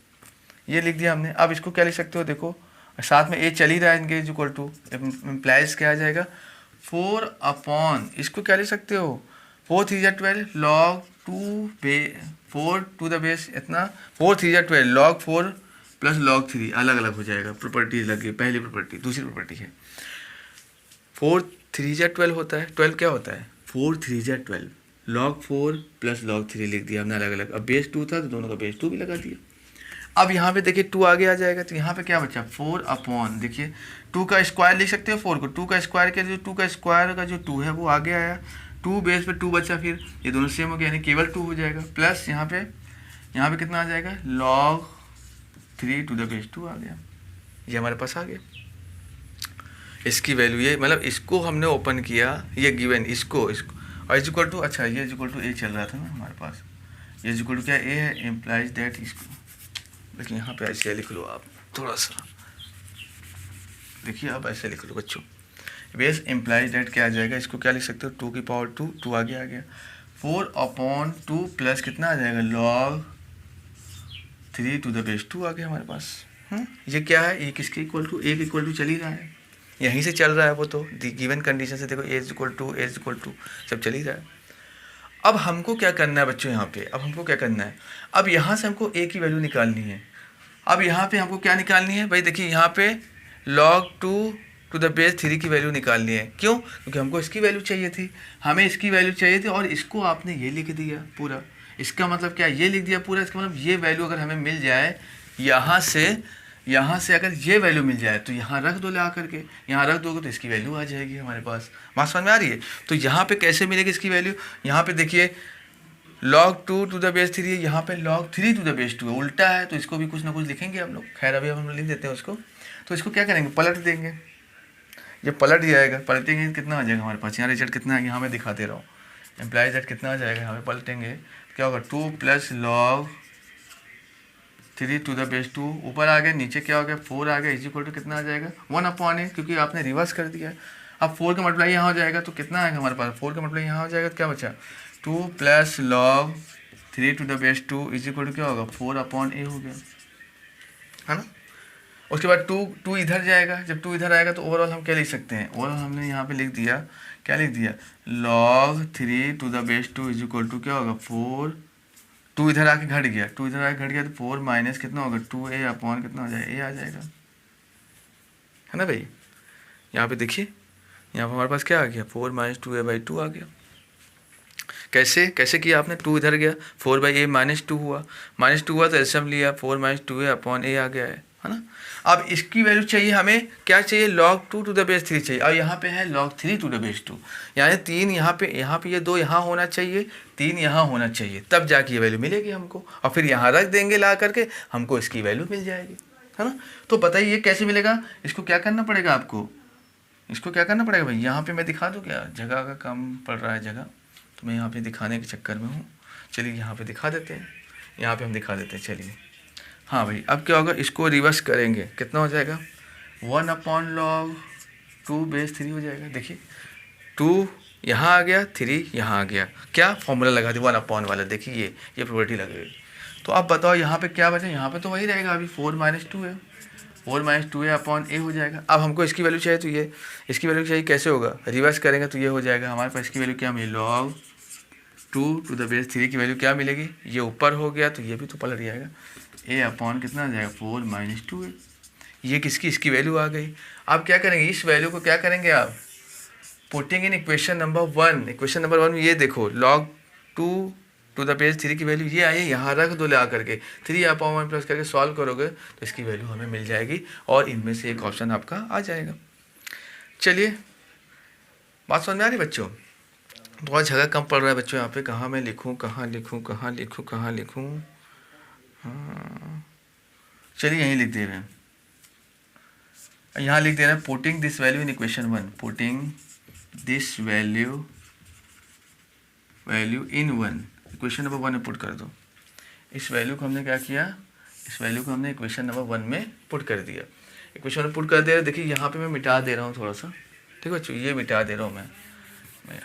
A: ये लिख दिया हमने। अब इसको क्या लिख सकते हो, देखो साथ में a चल ही रहा है इनके, इज इक्वल टू इम्प्लाइज क्या आ जाएगा, 4 अपॉन, इसको क्या लिख सकते हो, 4 3 जा 12 log 2 4 टू द बेस इतना, 4 3 जा 12 log 4 प्लस log 3, अलग अलग हो जाएगा, प्रॉपर्टीज लग गई, पहली प्रॉपर्टी, दूसरी प्रॉपर्टी है 4 3 जा 12 होता है, 12 क्या होता है 4 3 जा 12 log 4 प्लस log 3 लिख दिया हमने अलग अलग। अब बेस 2 था तो दोनों का बेस 2 भी लगा दिया। अब यहाँ पे देखिए 2 आगे आ जाएगा, तो यहाँ पे क्या बचा, 4 अपॉन, देखिए 2 का स्क्वायर लिख सकते हो 4 को, 2 का स्क्वायर के जो 2 का स्क्वायर का जो 2 है वो आगे आया, 2 बेस पे 2 बचा, फिर ये दोनों सेम हो गया, यानी केवल 2 हो जाएगा, प्लस यहाँ पे कितना आ जाएगा, log 3 टू द बेस 2 आ गया, ये हमारे पास आ गया। इसकी वैल्यू ये, मतलब इसको हमने ओपन किया, ये गिवन, इसको और इज इक्वल टू, अच्छा ये इज इक्वल टू ए चल रहा था ना हमारे पास, ये इज इक्वल टू क्या ए है, इम्प्लाइज दैट, इसको लेकिन यहाँ पे ऐसे लिख लो आप, थोड़ा सा देखिए, आप ऐसे लिख लो बच्चों, बेस इम्प्लाइज दैट क्या आ जाएगा, इसको क्या लिख सकते हो, 2 की पावर 2, 2 आगे आ गया, 4 अपॉन 2 प्लस कितना आ जाएगा, log 3 टू द बेस 2 आ गया हमारे पास। ये क्या है, ए किसके इक्वल टू, ए के इक्वल टू चल ही रहा है, यहीं से चल रहा है वो, तो गिवन कंडीशन से देखो, ए इज इक्वल टू सब चल ही रहा है। अब हमको क्या करना है बच्चों, यहाँ पे अब हमको क्या करना है, अब यहाँ से हमको ए की वैल्यू निकालनी है। अब यहाँ पे हमको क्या निकालनी है भाई, देखिए यहाँ पे log 2 टू द बेस 3 की वैल्यू निकालनी है, क्यों, क्योंकि हमको इसकी वैल्यू चाहिए थी, हमें इसकी वैल्यू चाहिए थी, और इसको आपने ये लिख दिया पूरा, इसका मतलब क्या, ये लिख दिया पूरा, इसका मतलब ये वैल्यू अगर हमें मिल जाए, यहाँ से अगर ये वैल्यू मिल जाए तो यहाँ रख दो, ला करके यहाँ रख दोगे तो इसकी वैल्यू आ जाएगी हमारे पास। बात समझ में आ रही है। तो यहाँ पे कैसे मिलेगी इसकी वैल्यू, यहाँ पे देखिए log 2 टू द बेस 3 है, यहाँ पे log 3 टू द बेस 2 है, उल्टा है, तो इसको भी कुछ ना कुछ लिखेंगे हम लोग, खैर अभी हम लिख देते हैं उसको। तो इसको क्या करेंगे, पलट देंगे, ये पलट जाएगा, पलटेंगे कितना आ जाएगा हमारे पास, यहाँ रिजल्ट कितना है, यहाँ मैं दिखा दे रहा हूँ, एम्प्लाइज दैट कितना आ जाएगा, यहाँ पे पलटेंगे क्या होगा, 2 plus log 3 to the base 2, ऊपर आ गया, नीचे क्या हो गया 4 आ गया, इज इक्वल टू कितना आ जाएगा 1 अपॉन ए, क्योंकि आपने रिवर्स कर दिया। अब 4 का मल्टीप्लाई यहाँ हो जाएगा तो कितना आएगा हमारे पास, 4 का मल्टीप्लाई यहाँ हो जाएगा तो क्या बचा, 2 plus log 3 to the base 2 is equal to क्या होगा 4 अपॉन ए हो गया, है ना। उसके बाद 2 इधर जाएगा, जब 2 इधर आएगा तो ओवरऑल हम क्या लिख सकते हैं, ओवरऑल हमने यहाँ पे लिख दिया, क्या लिख दिया, log 3 to the base 2 is equal to क्या होगा 4, 2 इधर आके घट गया, 2 इधर आके घट गया तो 4 माइनस कितना होगा 2a अपॉन कितना हो जाएगा, ए आ जाएगा, है ना भाई। यहाँ पे देखिए, यहाँ पे हमारे पास क्या आ गया 4 माइनस 2a/2 आ गया। कैसे किया आपने, 2 इधर गया, 4/a -2 हुआ, -2 हुआ तो एलसीएम लिया, 4 माइनस 2a अपॉन ए आ गया है ना। अब इसकी वैल्यू चाहिए हमें, क्या चाहिए, log 2 टू द बेस 3 चाहिए, और यहाँ पे है log 3 टू द बेस 2, यानी 3 यहाँ पे ये 2 यहाँ होना चाहिए, 3 यहाँ होना चाहिए, तब जाके ये वैल्यू मिलेगी हमको, और फिर यहाँ रख देंगे ला करके, हमको इसकी वैल्यू मिल जाएगी, है ना। तो बताइए ये कैसे मिलेगा, इसको क्या करना पड़ेगा आपको, इसको क्या करना पड़ेगा भाई, यहाँ पे मैं दिखा दूँ क्या, जगह का कम पड़ रहा है जगह, तो मैं यहाँ पे दिखाने के चक्कर में हूँ, चलिए यहाँ पे दिखा देते हैं, यहाँ पे हम दिखा देते हैं, चलिए। हाँ भाई, अब क्या होगा, इसको रिवर्स करेंगे, कितना हो जाएगा 1 अपॉन log 2 बेस 3 हो जाएगा। देखिए 2 यहाँ आ गया, 3 यहाँ आ गया, क्या फॉर्मूला लगा दिया 1 वाला। देखिए ये प्रॉपर्टी लग गई। तो अब बताओ यहाँ पे क्या बचा, यहाँ पे तो वही रहेगा अभी 4 - 2 है, 4 - 2 अपॉन ए हो जाएगा। अब हमको इसकी वैल्यू चाहिए, तो ये इसकी वैल्यू चाहिए, कैसे होगा, रिवर्स करेंगे तो ये हो जाएगा हमारे पास। इसकी वैल्यू क्या मिली, log 2 टू द बेस 3 की वैल्यू क्या मिलेगी, ये ऊपर हो गया तो ये भी तो पलट जाएगा, ए अपॉन कितना आ जाएगा 4 - 2 है। ये किसकी, इसकी वैल्यू आ गई। अब क्या करेंगे, इस वैल्यू को क्या करेंगे आप, putting in equation number 1। Equation number 1 में ये देखो log 2 टू द बेस 3 की वैल्यू ये आई है, यहाँ रख दो ला करके 3 अपॉन 1 प्लस करके सॉल्व करोगे तो इसकी वैल्यू हमें मिल जाएगी और इनमें से एक ऑप्शन आपका आ जाएगा। चलिए बात समझ में आ रही बच्चों, थोड़ा जगह कम पड़ रहा है बच्चों यहाँ पे, कहाँ मैं लिखूँ, कहाँ लिखूँ, कहाँ लिखूँ, कहाँ लिखूँ, हाँ चलिए यहीं लिख दे रहे हैं, यहाँ लिख दे रहे हैं putting this value in equation 1, putting this value in 1, equation number 1 में पुट कर दो। इस वैल्यू को हमने क्या किया, इस वैल्यू को हमने इक्वेशन नंबर 1 में पुट कर दिया। इक्वेशन में पुट कर दे रहे, देखिए यहाँ पे मैं मिटा दे रहा हूँ थोड़ा सा, ठीक है बच्चों, ये मिटा दे रहा हूँ मैं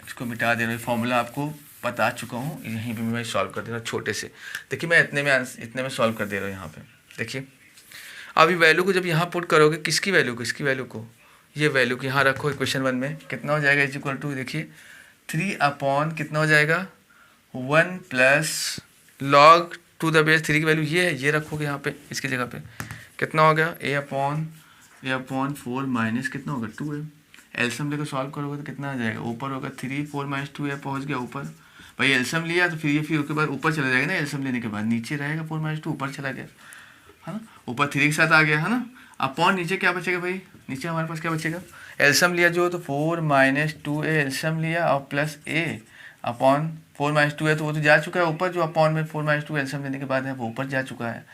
A: इसको मिटा दे रहा हूँ, फॉर्मूला आपको बता चुका हूँ, यहीं पे मैं सॉल्व कर दे रहा हूँ छोटे से। देखिए मैं इतने में सॉल्व कर दे रहा हूँ यहाँ पे। देखिए अभी वैल्यू को जब यहाँ पुट करोगे, किसकी वैल्यू को, इसकी वैल्यू को, ये वैल्यू को यहाँ रखो इक्वेशन 1 में, कितना हो जाएगा, इज इक्वल टू, देखिए 3 अपॉन कितना हो जाएगा 1 प्लस log 2 द बेस 3 की वैल्यू ये है, ये रखोगे यहाँ पे, इसकी जगह पे कितना हो गया, ए अपॉन 4 माइनस कितना होगा 2 है। एल्सियम लेकर सॉल्व करोगे तो कितना आ जाएगा, ऊपर होगा 3 4 - 2 है, पहुँच गया ऊपर। भाई एल्सियम लिया तो फिर उसके बाद ऊपर चला जाएगा ना, एल्सियम लेने के बाद नीचे रहेगा 4 - 2 ऊपर चला गया है ना, ऊपर 3 के साथ आ गया है ना। अपॉन नीचे क्या बचेगा भाई, नीचे हमारे पास क्या बचेगा, एल्सियम लिया जो तो 4 - 2 ए एल्सियम लिया और प्लस ए अपॉन 4 - 2 है, तो वो तो जा चुका है ऊपर, जो अपॉन में 4 - 2 एल्सियम लेने के बाद है वो ऊपर जा चुका है।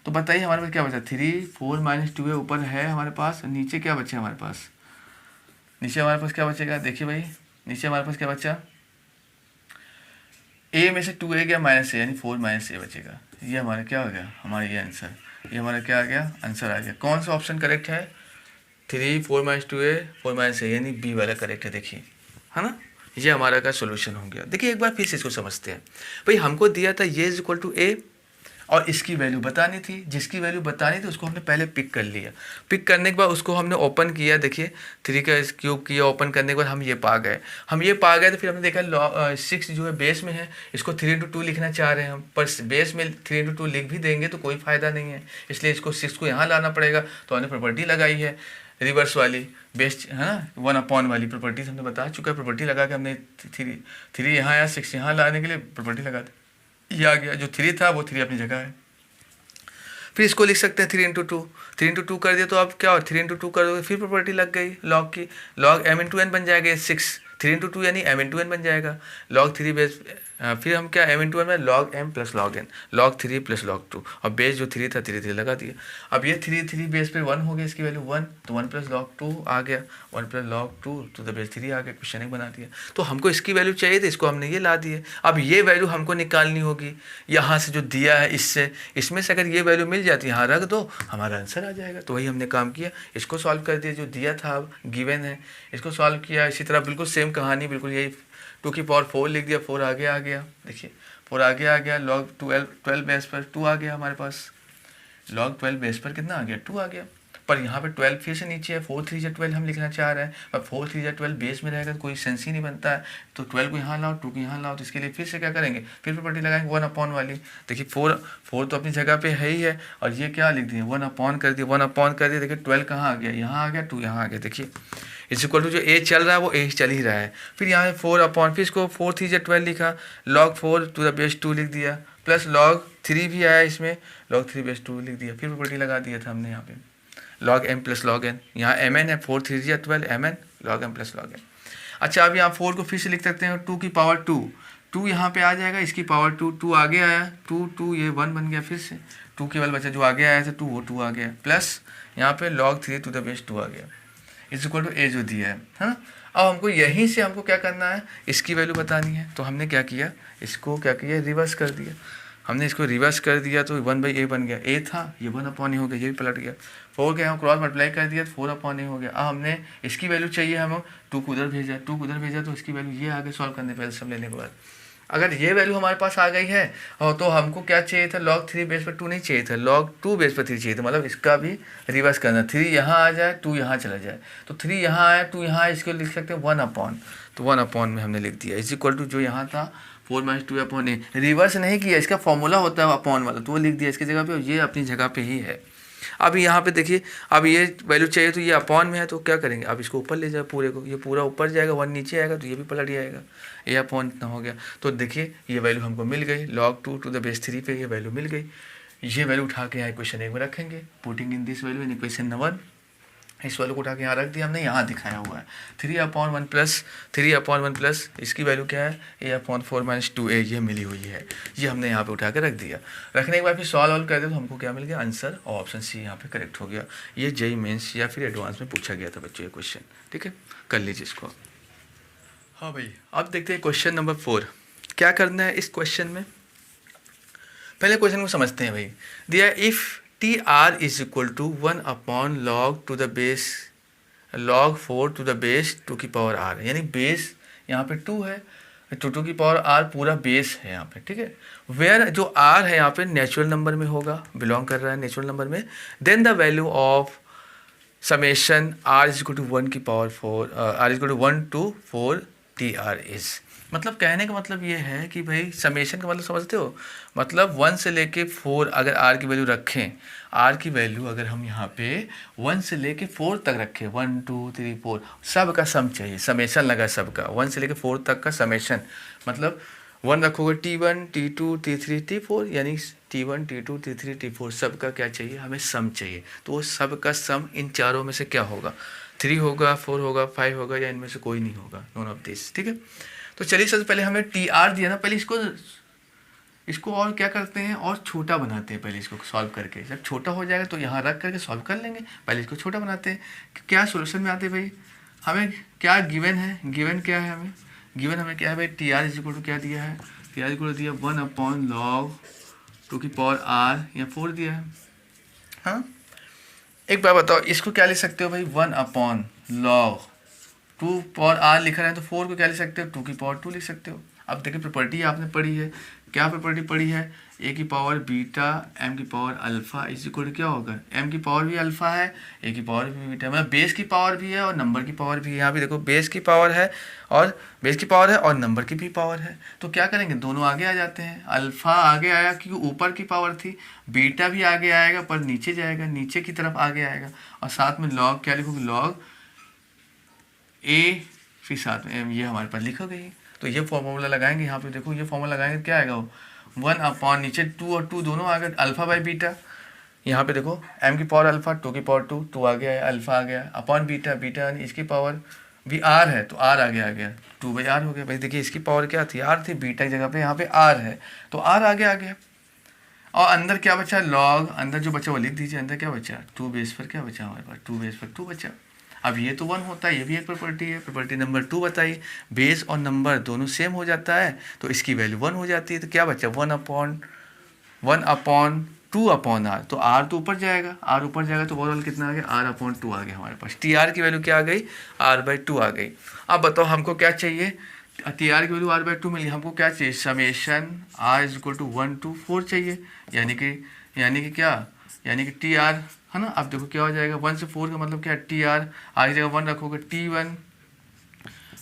A: तो बताइए हमारे पास क्या बचा, 3 4 - 2 है ऊपर है हमारे पास, नीचे क्या बचा हमारे पास, नीचे हमारे पास क्या बचेगा, देखिए भाई नीचे हमारे पास क्या बचा, ए में से 2 ए गया माइनस ए, यानी 4 - ए बचेगा। ये हमारा क्या हो गया, हमारा ये आंसर, ये हमारा क्या आ गया, आंसर आ गया। कौन सा ऑप्शन करेक्ट है, 3 4 - 2 ए 4 - ए, यानी बी वाला करेक्ट है। देखिए है ना, ये हमारा का सोल्यूशन हो गया। देखिए एक बार फिर से इसको समझते हैं। भाई हमको दिया था ये इज इक्वल टू ए और इसकी वैल्यू बतानी थी, जिसकी वैल्यू बतानी थी उसको हमने पहले पिक कर लिया। पिक करने के बाद उसको हमने ओपन किया, देखिए 3 का क्यूब किया, ओपन करने के बाद हम ये पा गए, तो फिर हमने देखा 6 जो है बेस में है, इसको 3 × 2 लिखना चाह रहे हैं हम, पर बेस में 3 × 2 लिख भी देंगे तो कोई फ़ायदा नहीं है, इसलिए इसको 6 को यहाँ लाना पड़ेगा। तो हमने प्रॉपर्टी लगाई है रिवर्स वाली, बेस है ना 1 अपॉन वाली प्रॉपर्टीज हमने बता चुका है। प्रॉपर्टी लगा के हमने 3 यहाँ आया, 6 यहाँ लाने के लिए प्रॉपर्टी लगा दी, ये आ गया, जो 3 था वो 3 अपनी जगह है। फिर इसको लिख सकते हैं 3 × 2, 3 × 2 कर दिया तो अब क्या हो, 3 × 2 कर दोगे फिर प्रॉपर्टी लग गई लॉग की, लॉग m × n बन जाएगा, 6 3 × 2 यानी m × n बन जाएगा, लॉग 3 बेस, फिर हम क्या m × n में log m plus log n, log 3 plus log 2, और बेस जो 3 था 3 लगा दिया। अब ये 3 बेस पे 1 हो गया, इसकी वैल्यू 1, तो 1 प्लस log 2 आ गया, 1 plus log 2 to the base 3 आ गया, क्वेश्चन एक बना दिया। तो हमको इसकी वैल्यू चाहिए थी, इसको हमने ये ला दिए। अब ये वैल्यू हमको निकालनी होगी यहाँ से जो दिया है, इससे इसमें से अगर ये वैल्यू मिल जाती है यहाँ रख दो, हमारा आंसर आ जाएगा। तो वही हमने काम किया, इसको सॉल्व कर दिया, जो दिया था अब गिवन है इसको सॉल्व किया। इसी तरह बिल्कुल सेम कहानी, बिल्कुल यही 2 की पावर 4 लिख दिया, 4 आगे आ गया, देखिए 4 आगे आ गया, log 12 बेस पर 2 आ गया हमारे पास, log 12 बेस पर कितना आ गया 2 आ गया। पर यहाँ पे 12 फिर से नीचे है, 4 3 12 हम लिखना चाह रहे हैं, पर 4 3 12 बेस में रहेगा तो कोई सेंस ही नहीं बनता है। तो 12 को यहाँ लाओ, 2 को यहाँ लाओ, तो इसके लिए फिर से क्या करेंगे, फिर प्रॉपर्टी लगाएंगे 1 अपॉन वाली। देखिए 4 तो अपनी जगह पे है ही है, और ये क्या लिख दिए 1 अपॉन कर दिया, 1 अपॉन कर दिया। देखिए 12 कहाँ आ गया, यहाँ आ गया, 2 यहाँ आ गया। देखिए इस इक्वल टू जो ए चल रहा है वो ए चल ही रहा है। फिर यहाँ 4 अपॉन, फिर इसको 4 3 12 लिखा, log 4 टू द बेस 2 लिख दिया, प्लस log 3 भी आया इसमें, log 3 बेस 2 लिख दिया। फिर प्रॉपर्टी लगा दिया था हमने यहाँ पे log m plus log n, यहाँ mn है, 4 3 12 mn log m plus log n। अच्छा अब यहाँ 4 को फिर से लिख सकते हैं 2 की पावर 2 यहाँ पे आ जाएगा, इसकी पावर 2 आगे आया, 2 ये 1 बन गया, फिर से 2 केवल बचा, जो आगे आया था 2 वो 2 आ गया, प्लस यहाँ पे log 3 टू द बेस 2 आ गया, इज इक्वल टू ए जो दिया है ना। अब हमको यहीं से हमको क्या करना है, इसकी वैल्यू बतानी है। तो हमने क्या किया, इसको क्या किया, रिवर्स कर दिया। हमने इसको रिवर्स कर दिया तो 1/a बन गया, a था ये 1 अपॉन ही हो गया, ये भी पलट गया, 4 के हम क्रॉस मल्टीप्लाई कर दिया तो 4/a हो गया। अब हमने इसकी वैल्यू चाहिए, हम 2 को उधर भेजा, 2 को उधर भेजा तो इसकी वैल्यू ये आगे सॉल्व करने पे सब लेने के बाद अगर ये वैल्यू हमारे पास आ गई है और तो हमको क्या चाहिए था, log 3 बेस पर 2 नहीं चाहिए था, log 2 बेस पर 3 चाहिए था। मतलब इसका भी रिवर्स करना, 3 यहाँ आ जाए 2 यहाँ चला जाए, तो 3 यहाँ आया 2 यहाँ, इसको लिख सकते हैं 1/, तो 1/, में हमने लिख दिया इज इक्वल टू जो यहाँ था 4 - 2/a। रिवर्स नहीं किया, इसका फॉर्मूला होता है अपॉन वाला, तो वो लिख दिया इसकी जगह पे और ये अपनी जगह पे ही है। अब यहाँ पे देखिए, अब ये वैल्यू चाहिए तो ये अपॉन में है तो क्या करेंगे, अब इसको ऊपर ले जाए पूरे को, ये पूरा ऊपर जाएगा, 1 नीचे आएगा तो ये भी पलट जाएगा, ये अपॉन इतना हो गया। तो देखिए ये वैल्यू हमको मिल गई, log 2 to the base 3 पे ये वैल्यू मिल गई। ये वैल्यू उठा के यहाँ इक्वेशन 1 में रखेंगे, putting in this value in equation 1, इस वैल्यू को उठा के यहाँ रख दिया हमने, यहाँ दिखाया हुआ है 3/1 प्लस इसकी वैल्यू क्या है, a/4 - 2a, ये मिली हुई है, ये हमने यहाँ पे उठा के रख दिया। रखने के बाद फिर सॉल्व कर दे तो हमको क्या मिल गया, आंसर, और ऑप्शन सी यहाँ पे करेक्ट हो गया। ये जेईई मेंस या फिर एडवांस में पूछा गया था बच्चों ये क्वेश्चन, ठीक है, कर लीजिए इसको। हाँ भाई, अब देखते हैं क्वेश्चन नंबर 4 क्या करना है इस क्वेश्चन में। पहले क्वेश्चन को समझते हैं भाई। दिया if TR is equal to 1/log log 4 to the base 2 की पावर r, यानी बेस यहाँ पे 2 है, 2 की पावर r पूरा बेस है यहाँ पे, ठीक है। वेयर जो r है यहाँ पे नेचुरल नंबर में होगा, बिलोंग कर रहा है नेचुरल नंबर में। Then the value of summation r is equal to 1 की power 4, r is equal to 1 to 4 TR is, मतलब कहने का मतलब ये है कि भाई समेशन का मतलब समझते हो, मतलब 1 से लेके 4 अगर r की वैल्यू रखें, r की वैल्यू अगर हम यहाँ पे 1 से लेके 4 तक रखें, 1 2 3 4 सब का सम चाहिए, समेशन लगा सबका 1 से लेके 4 तक का समेशन, मतलब 1 रखोगे T1 T2 T3 T4, यानी T1 T2 T3 T4 सब का क्या चाहिए, हमें सम चाहिए। तो वो सब का सम इन चारों में से क्या होगा, 3 होगा, 4 होगा, 5 होगा, या इनमें से कोई नहीं होगा, नॉन ऑफ दिस, ठीक है। तो चलिए सबसे पहले हमें TR दिया ना, पहले इसको और क्या करते हैं, और छोटा बनाते हैं पहले इसको सॉल्व करके। जब छोटा हो जाएगा तो यहाँ रख करके सॉल्व कर लेंगे, पहले इसको छोटा बनाते हैं। क्या सोल्यूशन में आते हैं भाई, हमें क्या गिवन है, गिवन क्या है हमें, गिवन हमें क्या है भाई, TR इज इक्वल टू क्या दिया है, TR इक्वल टू दिया 1/log 2 की पावर r या 4 दिया है। हाँ, एक बार बताओ इसको क्या लिख सकते हो भाई, 1/log 2 पावर r लिखा है तो 4 को क्या लिख सकते हो, 2 की पावर 2 लिख सकते हो। अब देखिए प्रॉपर्टी आपने पढ़ी है, क्या प्रॉपर्टी पढ़ी है, a की पावर बीटा m की power alpha is equal to क्या होगा, m की पावर भी अल्फा है, a की पावर भी बीटा, मतलब बेस की पावर भी है और नंबर की पावर भी है। यहाँ भी देखो बेस की पावर है और नंबर की भी पावर है, तो क्या करेंगे, दोनों आगे आ जाते हैं। अल्फा आगे आया क्योंकि ऊपर की पावर थी, बीटा भी आगे आएगा पर नीचे जाएगा, नीचे की तरफ आगे आएगा, और साथ में लॉग क्या लिखोगे, लॉग a फिर साथ में m, ये हमारे पास लिखा गई। तो ये फॉर्मूला लगाएंगे, यहाँ पे देखो ये फॉर्मूला लगाएंगे क्या आएगा, 1/, नीचे 2 और 2 दोनों आ गए, अल्फा बाई बीटा, यहाँ पे देखो m की पावर अल्फा, 2 की पावर 2 आ गया है, अल्फा आ गया, अपॉन बीटा, बीटा यानी इसकी पावर भी r है तो r आगे आ गया, 2/r हो गया भाई। देखिए इसकी पावर क्या थी, r थी, बीटा की जगह पे यहाँ पे r है तो r आगे आ गया। और अंदर क्या बचा, लॉग, अंदर जो बचा वो लिख दीजिए, अंदर क्या बचा, 2 बेस पर क्या बचा हमारे पास, 2 बेस पर 2 बचा। अब ये तो 1 होता है, ये भी एक प्रॉपर्टी है, प्रॉपर्टी नंबर 2 बताइए, बेस और नंबर दोनों सेम हो जाता है तो इसकी वैल्यू 1 हो जाती है, तो क्या बचा 1/2/r, तो r तो ऊपर जाएगा, r ऊपर जाएगा तो ओवरऑल कितना आ गया, r/2 आ गया हमारे पास। TR की वैल्यू क्या आ गई, r/2 आ गई। अब बताओ हमको क्या चाहिए, TR की वैल्यू r/2 मिली, हमको क्या चाहिए, summation r is equal to 1 to 4 चाहिए, यानी कि क्या, यानी कि TR है ना। अब देखो क्या हो जाएगा, 1 से 4 का मतलब क्या है, TR आगे जगह 1 रखोगे, T1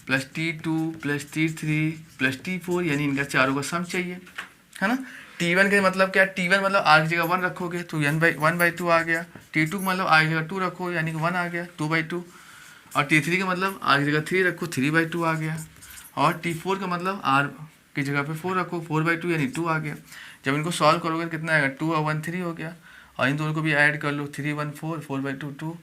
A: plus T2 plus T3 plus T4, यानी इनका चारों का सम चाहिए, है ना। T1 का मतलब क्या है, T1 मतलब आगे जगह 1 रखोगे तो 1/2 आ गया, T2 का मतलब आगे जगह 2 रखो यानी कि 1 आ गया, 2/2, और T3 का मतलब आगे जगह 3 रखो, 3/2 आ गया, और T4 का मतलब r की जगह पे 4 रखो, 4/2 यानी 2 आ गया। जब इनको सॉल्व करोगे कितना आएगा, 2 और 1 3 हो गया, और इन दोनों को भी ऐड कर लो, 3 1 4, 4/2 2,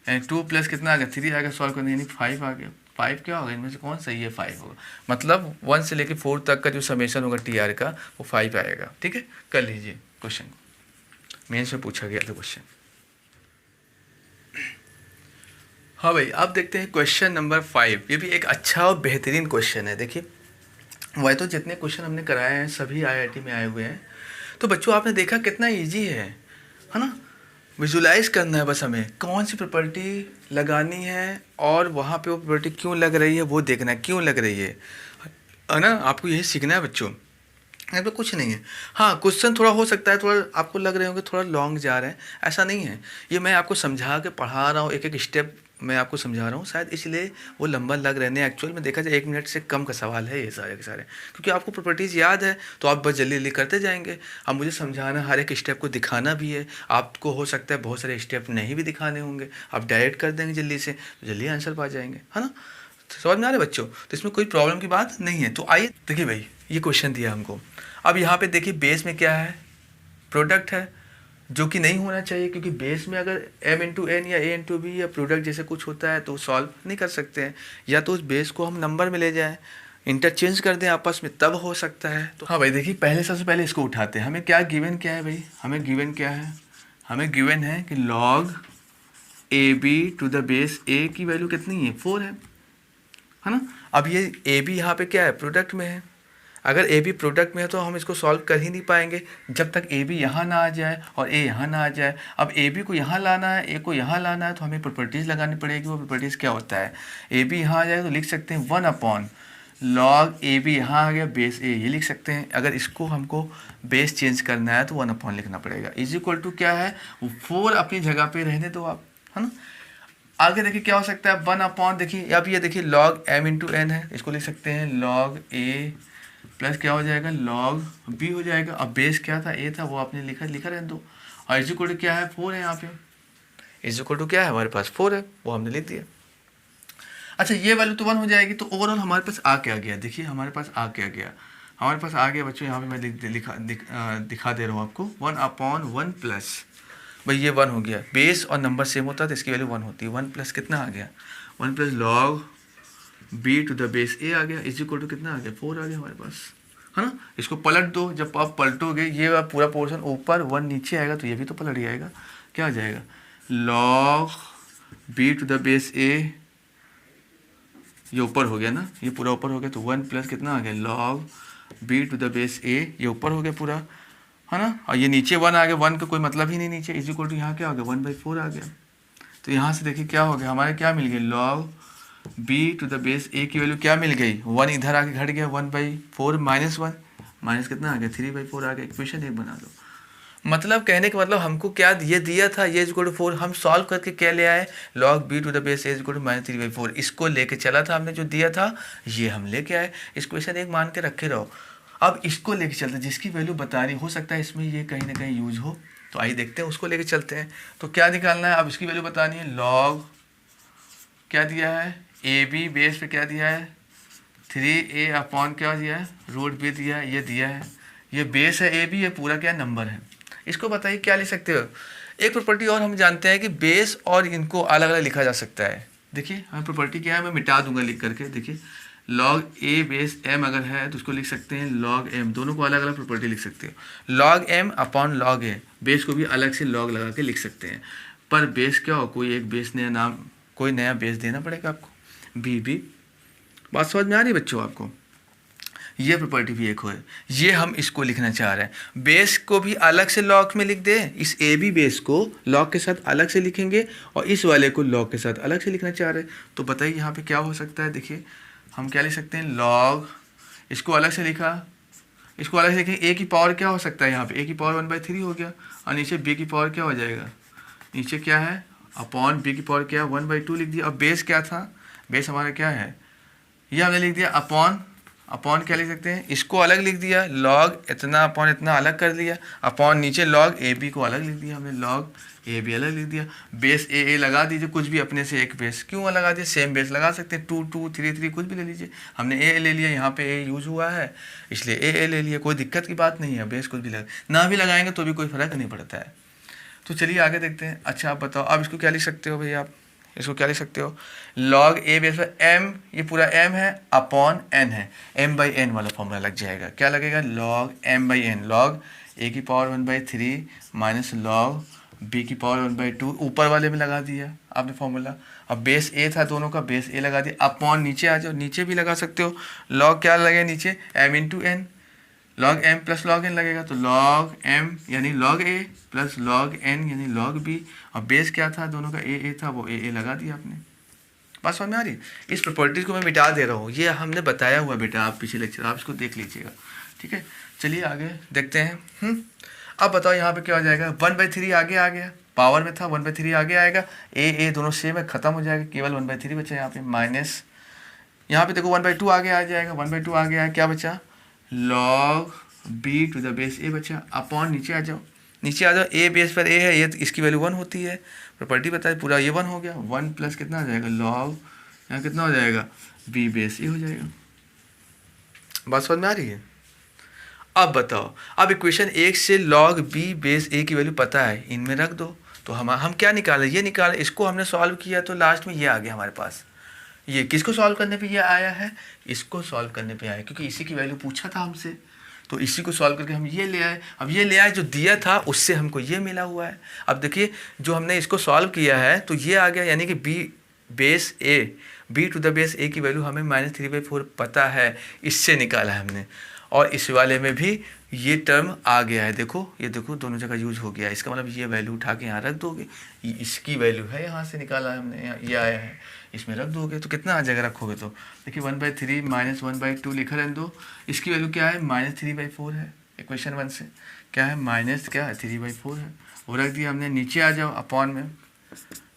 A: यानी 2 प्लस कितना आ गया, 3 आ गया, सॉल्व करने यानी 5 आ गया। 5 क्या होगा, इनमें से कौन सही है, 5 होगा, मतलब 1 से लेके 4 तक का जो समेशन होगा TR का वो 5 आएगा, ठीक है। कर लीजिए क्वेश्चन को, मेंस में पूछा गया था क्वेश्चन। हाँ भाई, अब देखते हैं क्वेश्चन नंबर 5। ये भी एक अच्छा और बेहतरीन क्वेश्चन है। देखिए वह तो जितने क्वेश्चन हमने कराए हैं सभी IIT में आए हुए हैं, तो बच्चों आपने देखा कितना ईजी है ना। विजुलाइज करना है बस, हमें कौन सी प्रॉपर्टी लगानी है और वहाँ पे वो प्रॉपर्टी क्यों लग रही है वो देखना है, क्यों लग रही है ना। आपको यही सीखना है बच्चों, यहाँ पे कुछ नहीं है। हाँ, क्वेश्चन थोड़ा हो सकता है, थोड़ा आपको लग रहे होंगे थोड़ा लॉन्ग जा रहे हैं, ऐसा नहीं है। ये मैं आपको समझा के पढ़ा रहा हूँ, एक एक स्टेप मैं आपको समझा रहा हूँ, शायद इसलिए वो लंबा लग रहे हैं। एक्चुअल में देखा जाए 1 मिनट से कम का सवाल है ये सारे के सारे, क्योंकि आपको प्रॉपर्टीज़ याद है तो आप बस जल्दी जल्दी करते जाएंगे। अब मुझे समझाना, हर एक स्टेप को दिखाना भी है। आपको हो सकता है बहुत सारे स्टेप नहीं भी दिखाने होंगे, आप डायरेक्ट कर देंगे जल्दी से तो जल्दी आंसर पा जाएंगे, है ना। तो समझ में आ रहे बच्चों, तो इसमें कोई प्रॉब्लम की बात नहीं है। तो आइए देखिए भाई, ये क्वेश्चन दिया हमको। अब यहाँ पे देखिए बेस में क्या है, प्रोडक्ट है, जो कि नहीं होना चाहिए, क्योंकि बेस में अगर m इंटू एन या a इंटू बी या प्रोडक्ट जैसे कुछ होता है तो सॉल्व नहीं कर सकते हैं। या तो उस बेस को हम नंबर में ले जाएं, इंटरचेंज कर दें आपस में, तब हो सकता है। तो हाँ भाई देखिए, पहले सबसे पहले इसको उठाते हैं। हमें क्या गिवन क्या है भाई, हमें गिवन क्या है, हमें गिवन है कि log A B to the base a की वैल्यू कितनी है, 4 है ना। अब ये ए बी यहाँ पे क्या है, प्रोडक्ट में है। अगर ए बी प्रोडक्ट में है तो हम इसको सॉल्व कर ही नहीं पाएंगे जब तक ए बी यहाँ ना आ जाए और ए यहाँ ना आ जाए। अब ए बी को यहाँ लाना है, ए को यहाँ लाना है, तो हमें प्रॉपर्टीज़ लगानी पड़ेगी। वो प्रॉपर्टीज़ क्या होता है, ए बी यहाँ आ जाए तो लिख सकते हैं 1 log ए बी, यहाँ आ गया बेस ए, ये लिख सकते हैं। अगर इसको हमको बेस चेंज करना है तो 1 लिखना पड़ेगा। इज इक्वल टू क्या है, 4 अपनी जगह पे रहने दो आप, है ना। आगे देखिए क्या हो सकता है, 1 देखिए, अब ये देखिए log m इंटू एन है, इसको लिख सकते हैं log a प्लस क्या हो जाएगा log b हो जाएगा। अब बेस क्या था, a था, वो आपने लिखा रहने दो। और इज इक्वल टू क्या है, 4 है। यहाँ पे इज इक्वल टू क्या है, हमारे पास 4 है, वो हमने लिख दिया। अच्छा, ये वैल्यू तो 1 हो जाएगी। तो ओवरऑल हमारे पास आ क्या गया, देखिए हमारे पास आ क्या गया, हमारे पास आ गया बच्चों, यहाँ पे मैं दिखा दे रहा हूँ आपको, 1/1 प्लस, भाई ये 1 हो गया। बेस और नंबर सेम होता है तो इसकी वैल्यू 1 होती है। 1 प्लस कितना आ गया, 1 plus log b to the base a आ गया, इज इक्वल टू कितना आ गया, 4 आ गया हमारे पास, है ना। इसको पलट दो, जब आप पलटोगे ये पूरा पोर्शन ऊपर 1 नीचे आएगा तो ये भी तो पलट जाएगा। क्या आ जाएगा, log b to the base a, ये ऊपर हो गया ना, ये पूरा ऊपर हो गया, तो 1 प्लस कितना आ गया log b to the base a, ये ऊपर हो गया पूरा, है ना। और ये नीचे 1 आ गया, 1 का कोई मतलब ही नहीं नीचे, इज इक्वल टू यहाँ क्या हो गया, 1/4 आ गया। तो यहाँ से देखिए क्या हो गया, हमारे क्या मिल गया, log b to the base a की वैल्यू क्या मिल गई, 1 इधर आके घट गया, 1/4 माइनस 1, माइनस कितना आ गया, 3/4 आ गया। इक्वेशन 1 बना दो। मतलब कहने का मतलब हमको क्या ये दिया था, ये इज इक्वल टू 4, हम सॉल्व करके क्या ले आए, log b to the base a is equal to -3/4, इसको लेके चला था हमने, जो दिया था ये हम लेके आए। इस क्वेश्चन 1 मान के रखे रहो। अब इसको लेके चलते, जिसकी वैल्यू बता रही, हो सकता है इसमें ये कहीं ना कहीं यूज हो, तो आइए देखते हैं, उसको लेके चलते हैं। तो क्या निकालना है, अब इसकी वैल्यू बतानी है, log क्या दिया है, ए बी बेस पे क्या दिया है, 3a अपॉन क्या दिया है, रूट b दिया है, ये दिया है, ये बेस है ए बी, ये पूरा क्या नंबर है। इसको बताइए क्या लिख सकते हो। एक प्रॉपर्टी और हम जानते हैं कि बेस और इनको अलग अलग लिखा जा सकता है। देखिए हमें प्रॉपर्टी क्या है, मैं मिटा दूंगा लिख करके। देखिए log a बेस m अगर है तो उसको लिख सकते हैं log m, दोनों को अलग अलग प्रॉपर्टी लिख सकते हो। log m upon log a, base को भी अलग से log लगा के लिख सकते हैं। पर बेस क्या हो, कोई एक बेस नया नाम, कोई नया बेस देना पड़ेगा आपको। बी बात समझ में आ रही है बच्चों आपको। ये प्रॉपर्टी भी एक हो है, ये हम इसको लिखना चाह रहे हैं। बेस को भी अलग से लॉग में लिख दें, इस ए बी बेस को लॉग के साथ अलग से लिखेंगे और इस वाले को लॉग के साथ अलग से लिखना चाह रहे हैं। तो बताइए यहाँ पे क्या हो सकता है। देखिए हम क्या लिख सकते हैं, लॉग, इसको अलग से लिखा, इसको अलग से लिखें, ए की पावर क्या हो सकता है, यहाँ पे ए की पावर 1/3 हो गया, और नीचे बी की पावर क्या हो जाएगा, नीचे क्या है अपॉन बी की पावर क्या है 1/2 लिख दिया। अब बेस क्या था, बेस हमारा क्या है, ये हमने लिख दिया अपॉन क्या लिख सकते हैं, इसको अलग लिख दिया, लॉग इतना अपॉन इतना अलग कर दिया, अपॉन नीचे लॉग ए बी को अलग लिख दिया हमने, लॉग ए बी अलग लिख दिया। बेस ए लगा दीजिए, कुछ भी अपने से एक बेस, क्यों लगा दिए, सेम बेस लगा सकते हैं, 2 2 3 3 कुछ भी ले लीजिए। हमने ए ले लिया, यहाँ पे ए यूज हुआ है इसलिए ए ले लिया, कोई दिक्कत की बात नहीं है। बेस कुछ भी ना भी लगाएंगे तो भी कोई फर्क नहीं पड़ता है। तो चलिए आगे देखते हैं। अच्छा आप बताओ, अब इसको क्या लिख सकते हो भैया, आप इसको क्या लिख सकते हो, log a बेस पर m, ये पूरा m है अपॉन n है, m/n वाला फॉर्मूला लग जाएगा। क्या लगेगा, log m/n, log a की पावर 1/3 माइनस log b की पावर 1/2, ऊपर वाले में लगा दिया आपने फॉर्मूला। अब बेस a था दोनों का, बेस a लगा दिया, अपॉन नीचे आ जाओ, नीचे भी लगा सकते हो, log क्या लगे नीचे m into n, log M plus log N लगेगा, तो लॉग एम यानी log A plus log N यानी लॉग बी, और बेस क्या था दोनों का ए था, वो ए लगा दिया आपने। बात समझ में आ रही है? इस प्रॉपर्टीज को मैं मिटा दे रहा हूँ, ये हमने बताया हुआ बेटा, आप पिछले लेक्चर आप इसको देख लीजिएगा, ठीक है। चलिए आगे देखते हैं। अब बताओ यहाँ पे क्या हो जाएगा, 1/3 आगे आ गया, पावर में था 1/3 आगे आएगा, ए दोनों सेम है, खत्म हो जाएगा, केवल 1/3 बचा यहाँ पे, माइनस यहाँ पे देखो 1/2 आगे आ जाएगा, 1/2 आगे आया, क्या बचा, log B to the base A बचा, अपॉन नीचे आ जाओ, नीचे आ जाओ, ए बेस पर ए है, ये इसकी वैल्यू 1 होती है, प्रॉपर्टी बताए पूरा ये 1 हो गया, 1 प्लस कितना आ जाएगा, लॉग यहाँ कितना हो जाएगा, बी बेस ए हो जाएगा। बात समझ में आ रही है? अब बताओ, अब इक्वेशन 1 से लॉग बी बेस ए की वैल्यू पता है, इनमें रख दो, तो हम क्या निकाले, ये निकाले, इसको हमने सॉल्व किया तो लास्ट में ये आ गया हमारे पास। ये किसको सॉल्व करने पे ये आया है, इसको सॉल्व करने पे आया, क्योंकि इसी की वैल्यू पूछा था हमसे, तो इसी को सॉल्व करके हम ये ले आए। अब ये ले आए, जो दिया था उससे हमको ये मिला हुआ है। अब देखिए जो हमने इसको सॉल्व किया है तो ये आ गया, यानी कि B base A, B to the base A की वैल्यू हमें -3/4 पता है, इससे निकाला है हमने, और इस वाले में भी ये टर्म आ गया है, देखो ये देखो दोनों जगह यूज हो गया है, इसका मतलब ये वैल्यू उठा के यहाँ रख दोगे, ये इसकी वैल्यू है, यहाँ से निकाला है हमने, ये आया है, इसमें रख दोगे तो कितना आ जाएगा, रखोगे तो देखिए 1/3 माइनस 1/2 लिखा रहने दो, इसकी वैल्यू क्या है, -3/4 है, इक्वेशन 1 से क्या है, माइनस क्या है 3/4 है, वो रख दिया हमने। नीचे आ जाओ, अपॉन में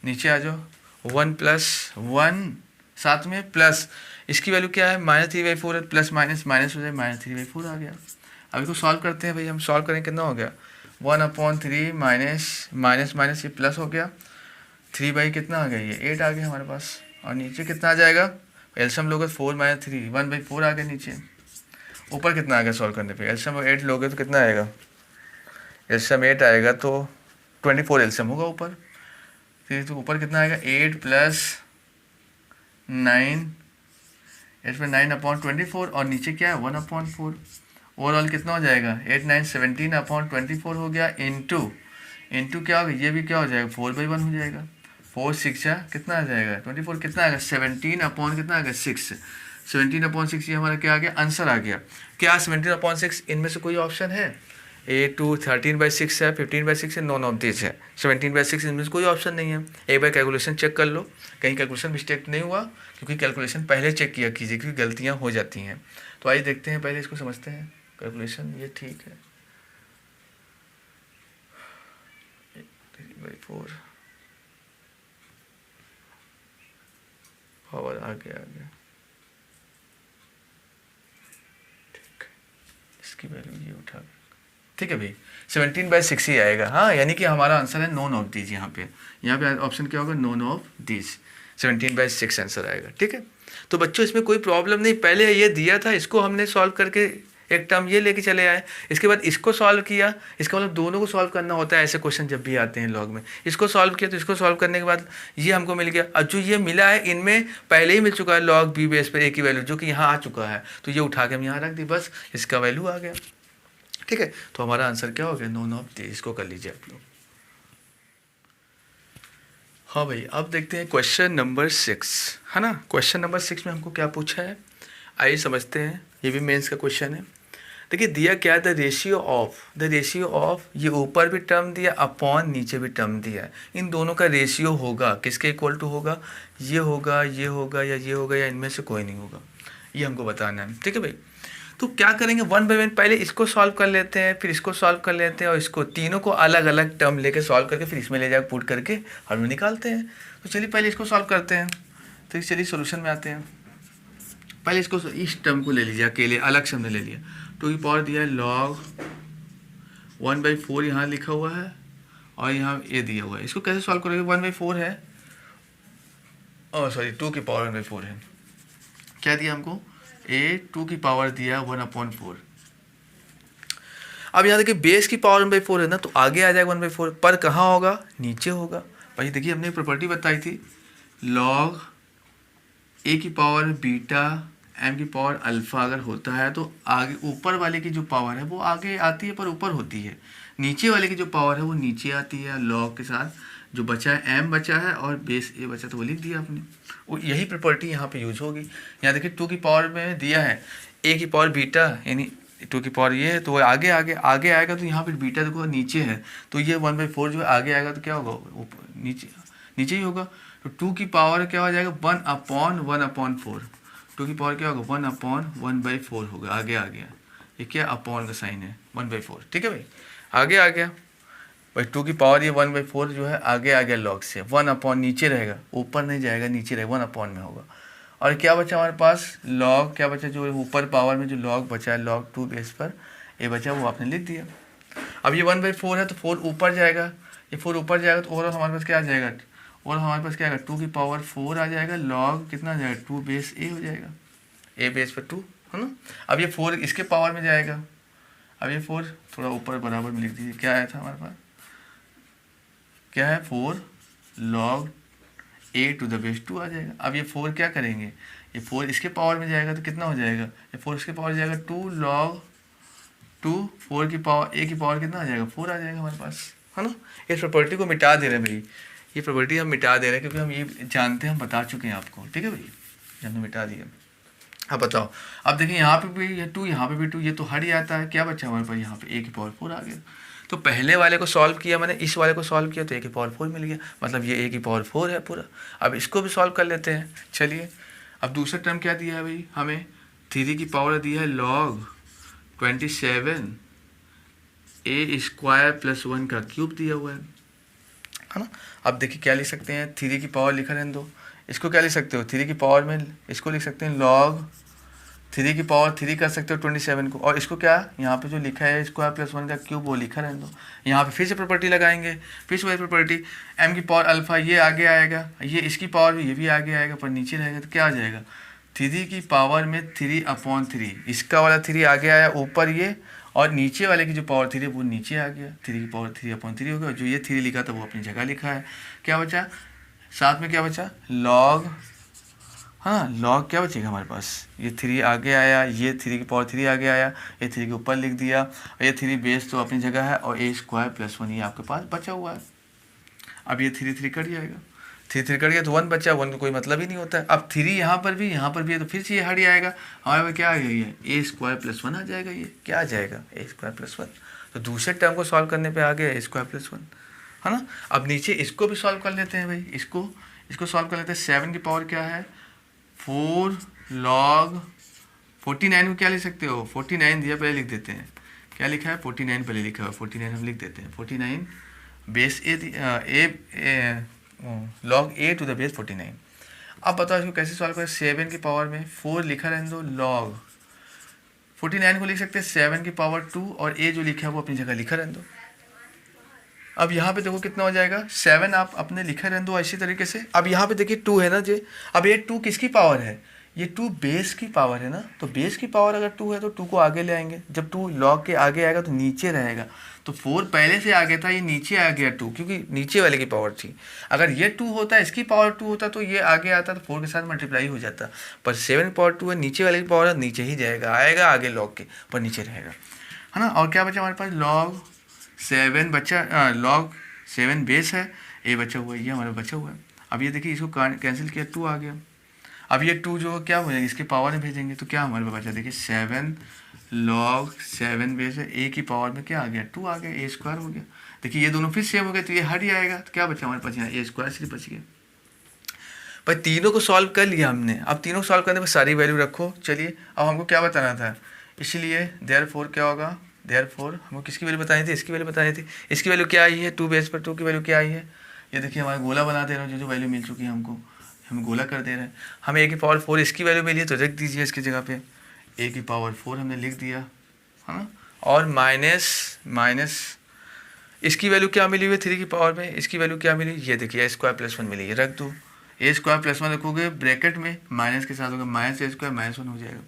A: नीचे आ जाओ, 1 + 1 साथ में प्लस, इसकी वैल्यू क्या है, -3/4 है, प्लस माइनस माइनस हो जाए, -3/4 आ गया। अब इसको सॉल्व करते हैं भाई, हम सॉल्व करें कितना हो गया, 1/3 माइनस माइनस माइनस ये प्लस हो गया, 3 कितना आ गया, ये 8 आ गया हमारे पास, और नीचे कितना आ जाएगा, एलसीएम लोगे 4 - 3 1/4 आ गया नीचे, ऊपर कितना आ गया सॉल्व करने पे, एलसीएम 8 लोगे तो कितना आएगा, एलसीएम 8 आएगा तो 24 एलसीएम होगा ऊपर, फिर तो ऊपर कितना आएगा, 8 + 9, 8 + 9/24, और नीचे क्या है 1/4, ओवरऑल कितना हो जाएगा, 8 9 17/24 हो गया, इंटू क्या होगा, ये भी क्या हो जाएगा 4/1 हो जाएगा, 4 6 कितना आ जाएगा 24, कितना आएगा 17 कितना आ गया 6, 17/6 ये हमारा क्या आ गया, आंसर आ गया। क्या 17/6 इनमें से कोई ऑप्शन है, A2 13/6 है, 15/6 है, नॉन ऑफ दिस है, 17/6 इनमें से कोई ऑप्शन नहीं है। एक बार कैलकुलेशन चेक कर लो, कहीं कैलकुलेशन मिस्टेक नहीं हुआ, क्योंकि कैलकुलेशन पहले चेक किया कीजिए, क्योंकि गलतियाँ हो जाती हैं। तो आइए देखते हैं, पहले इसको समझते हैं, कैलकुलेशन ये ठीक है, 3/4 पावर आ गया, ठीक है, इसकी वैल्यू ये उठा, ठीक है भाई 17/6 ही आएगा। हाँ, यानी कि हमारा आंसर है नॉन ऑफ दीज, यहाँ पे ऑप्शन क्या होगा, नॉन ऑफ दीज, 17/6 आंसर आएगा, ठीक है। तो बच्चों इसमें कोई प्रॉब्लम नहीं, पहले ये दिया था, इसको हमने सॉल्व करके एक टर्म ये लेके चले आए, इसके बाद इसको सॉल्व किया, इसका मतलब दोनों को सॉल्व करना होता है, ऐसे क्वेश्चन जब भी आते हैं लॉग में, इसको सॉल्व किया तो इसको सॉल्व करने के बाद ये हमको मिल गया, और जो ये मिला है इनमें पहले ही मिल चुका है लॉग बी बेस पर ए की वैल्यू, जो कि यहाँ आ चुका है, तो ये उठा के हम यहाँ रख दी, बस इसका वैल्यू आ गया, ठीक है। तो हमारा आंसर क्या हो गया, नॉन ऑफ दिस, इसको कर लीजिए आप लोग। हाँ भाई, अब देखते हैं क्वेश्चन नंबर 6, है ना। क्वेश्चन नंबर 6 में हमको क्या पूछा है, आइए समझते हैं, ये भी मेंस का क्वेश्चन है। देखिए दिया क्या है, द रेशियो ऑफ, ये ऊपर भी टर्म दिया, अपॉन नीचे भी टर्म दिया है, इन दोनों का रेशियो होगा, किसके इक्वल टू होगा, ये होगा, ये होगा, या ये होगा, या इनमें से कोई नहीं होगा, ये हमको बताना है, ठीक है भाई। तो क्या करेंगे, 1 बाय 1 पहले इसको सॉल्व कर लेते हैं, फिर इसको सॉल्व कर लेते हैं, और इसको तीनों को अलग अलग टर्म लेके सॉल्व करके फिर इसमें ले जाकर पुट करके हम निकालते हैं। तो चलिए पहले इसको सॉल्व करते हैं, तो चलिए सोल्यूशन में आते हैं। पहले इसको, इस टर्म को ले लीजिए अकेले, अलग से हमने ले लिया, 2 की पावर दिया है लॉग 1/4 यहाँ लिखा हुआ है, और यहाँ ये दिया हुआ है, इसको कैसे सॉल्व करोगे, 1/4 है, सॉरी 2 की पावर 1/4 है, क्या दिया हमको, 2 की पावर दिया 1/4। अब यहाँ देखिए बेस की पावर 1/4 है ना, तो आगे आ जाएगा 1/4, पर कहाँ होगा, नीचे होगा भाई। देखिए हमने प्रॉपर्टी बताई थी, लॉग ए की पावर बीटा एम की पावर अल्फ़ा अगर होता है तो आगे ऊपर वाले की जो पावर है वो आगे आती है पर ऊपर होती है, नीचे वाले की जो पावर है वो नीचे आती है, लॉग के साथ जो बचा है एम बचा है और बेस ए बचा, तो वो लिख दिया आपने, वो यही प्रॉपर्टी यहाँ पे यूज होगी। यहाँ देखिए 2 की पावर में दिया है ए की पावर बीटा यानी टू की पावर ये है, तो वो आगे आगे आगे आएगा, तो यहाँ पे बीटा देखो नीचे है, तो ये 1/4 जो है आगे आएगा तो क्या होगा, ऊपर नीचे नीचे ही होगा। तो टू की पावर क्या हो जाएगा, 1/1/4। टू की पावर क्या होगा, 1/1/4 होगा, आगे आ गया, ये क्या अपॉन का साइन है, 1/4, ठीक है भाई, आगे आ गया भाई। टू की पावर ये 1/4 जो है आगे आ गया लॉग से, 1 नीचे रहेगा, ऊपर नहीं जाएगा, नीचे रहेगा, 1 में होगा। और क्या बचा हमारे पास, लॉग क्या बचा, जो ऊपर पावर में जो लॉग बचा है लॉग 2 बेस पर ये बचा, वो आपने लिख दिया। अब ये 1/4 है तो 4 ऊपर जाएगा, ये 4 ऊपर जाएगा तो ओवरऑल हमारे पास क्या आ जाएगा, और हमारे पास क्या आएगा, 2 की पावर 4 आ जाएगा, लॉग कितना आ जाएगा, 2 बेस ए हो जाएगा, ए बेस पर 2 है ना। अब ये 4 इसके पावर में जाएगा, अब ये 4 थोड़ा ऊपर बराबर में लिख दीजिए, क्या आया था हमारे पास, क्या है 4 log A to the base 2 आ जाएगा। अब ये 4 क्या करेंगे, ये 4 इसके पावर में जाएगा तो कितना हो जाएगा, ये 4 इसके पावर जाएगा 2 लॉग 2, 4 की पावर ए की पावर कितना आ जाएगा, 4 आ जाएगा हमारे पास, है ना। इस प्रॉपर्टी को मिटा दे रहे हैं भाई, ये प्रॉपर्टी हम मिटा दे रहे हैं क्योंकि हम ये जानते हैं, हम बता चुके हैं आपको, ठीक है भाई, हमने मिटा दिया। अब बताओ, अब देखिए यहाँ पे भी ये 2, यहाँ पे भी 2, ये तो हट जाता है, क्या बचा हमारे पास, यहाँ पे ए की पावर 4 आ गया। तो पहले वाले को सॉल्व किया मैंने, इस वाले को सॉल्व किया तो ए की पावर 4 मिल गया, मतलब ये ए की पावर 4 है पूरा। अब इसको भी सॉल्व कर लेते हैं, चलिए। अब दूसरा टर्म क्या दिया है भाई हमें, 3 की पावर दिया है लॉग 27 ए स्क्वायर प्लस 1 का क्यूब दिया हुआ है ना। अब देखिए क्या लिख सकते हैं, 3 की पावर लिखा रहने दो, इसको क्या लिख सकते हो, 3 की पावर में इसको लिख सकते हैं लॉग 3 की पावर 3 कर सकते हो 27 को, और इसको क्या यहाँ पे जो लिखा है स्क्वायर प्लस 1 का क्यूब वो लिखा रहने दो। यहाँ पे फिर से प्रॉपर्टी लगाएंगे, फिर से वही प्रॉपर्टी, m की पावर अल्फा ये आगे आएगा, ये इसकी पावर भी ये भी आगे आएगा, पर नीचे रहेगा तो क्या आ जाएगा, 3 की पावर में 3/3, इसका वाला 3 आगे आया ऊपर ये, और नीचे वाले की जो पावर 3 है वो नीचे आ गया, 3 की पावर 3/3 हो गया, जो ये 3 लिखा था वो अपनी जगह लिखा है। क्या बचा साथ में, क्या बचा लॉग, हाँ लॉग क्या बचेगा हमारे पास, ये 3 आगे आया, ये 3 की पावर 3 आगे आया, ये 3 के ऊपर लिख दिया, और ये 3 बेस तो अपनी जगह है, और ए स्क्वायर प्लस 1 ये आपके पास बचा हुआ है। अब ये 3 3 कट जाएगा, 3 3 कट गया तो 1 बचा, 1 का कोई मतलब ही नहीं होता है। अब 3 यहाँ पर भी है तो फिर से ये हट जाएगा, हमारे पास क्या आ गया, ये ए स्क्वायर प्लस 1 आ जाएगा, ये क्या आ जाएगा ए स्क्वायर प्लस 1। तो दूसरे टर्म को सॉल्व करने पर आ गया ए स्क्वायर प्लस 1, है ना। अब नीचे इसको भी सॉल्व कर लेते हैं भाई, इसको सॉल्व कर लेते हैं। 7 की पावर क्या है, 4 लॉग 49 को क्या लिख सकते हो, 49 दिया पहले लिख देते हैं, क्या लिखा है 49 पहले लिखा हुआ, 49 हम लिख देते हैं, 49 base A log A to the base 49। अब बताओ इसको कैसे सॉल्व करें, 7 की पावर में 4 लिखा रहने दो, लॉग 49 को लिख सकते हैं 7 की पावर 2, और ए जो लिखा है वो अपनी जगह लिखा रहने दो। अब यहाँ पे देखो कितना हो जाएगा, 7 आप अपने लिखा रहने दो इसी तरीके से। अब यहाँ पे देखिए 2 है ना जी, अब ये 2 किसकी पावर है, ये 2 बेस की पावर है ना, तो बेस की पावर अगर 2 है तो 2 को आगे ले आएंगे, जब 2 लॉग के आगे आएगा तो नीचे रहेगा, तो 4 पहले से आगे था, ये नीचे आ गया 2, क्योंकि नीचे वाले की पावर थी। अगर ये 2 होता, इसकी पावर 2 होता तो ये आगे आता तो 4 के साथ मल्टीप्लाई हो जाता, पर 7 की पावर 2 है, नीचे वाले की पावर नीचे ही जाएगा, आएगा आगे लॉग के, पर नीचे रहेगा, है ना। और क्या बचा हमारे पास, लॉग 7 बचा, लॉग 7 बेस है, ए बचा हुआ है, ये हमारा बचा हुआ है। अब ये देखिए इसको कैंसिल किया, 2 आ गया। अब ये 2 जो क्या हो जाएगा, इसके पावर में भेजेंगे तो क्या हमारे पास बचा, देखिए 7 लॉग 7 बेस है, ए की पावर में क्या आ गया, 2 आ गया, ए स्क्वायर हो गया। देखिए ये दोनों फिर सेम हो गए तो ये हट जाएगा, तो क्या बचा हमारे पास यहाँ ए स्क्वायर सिर्फ बच गया। भाई तीनों को सॉल्व कर लिया हमने, अब तीनों को सॉल्व करने पर सारी वैल्यू रखो। चलिए अब हमको क्या बताना था, इसलिए देयरफॉर क्या होगा, देयरफॉर हमको किसकी वैल्यू बतानी थी, इसकी वैल्यू बतानी थी। इसकी वैल्यू क्या आई है, 2 बेस पर 2 की वैल्यू क्या आई है, ये देखिए हमारा गोला बना दे रहे हो, जो वैल्यू मिल चुकी है हमको, हम गोला कर दे रहे हैं। हमें ए की पावर 4 इसकी वैल्यू मिली है तो रख दीजिए इसकी जगह पे, ए की पावर 4 हमने लिख दिया, है ना। और माइनस इसकी वैल्यू क्या मिली हुई है 3 की पावर में, इसकी वैल्यू क्या मिली, ये देखिए ए स्क्वायर प्लस 1 मिली है, रख दो। ए स्क्वायर प्लस 1 रखोगे ब्रैकेट में, माइनस के साथ होगा माइनस ए स्क्वायर -1 हो जाएगा,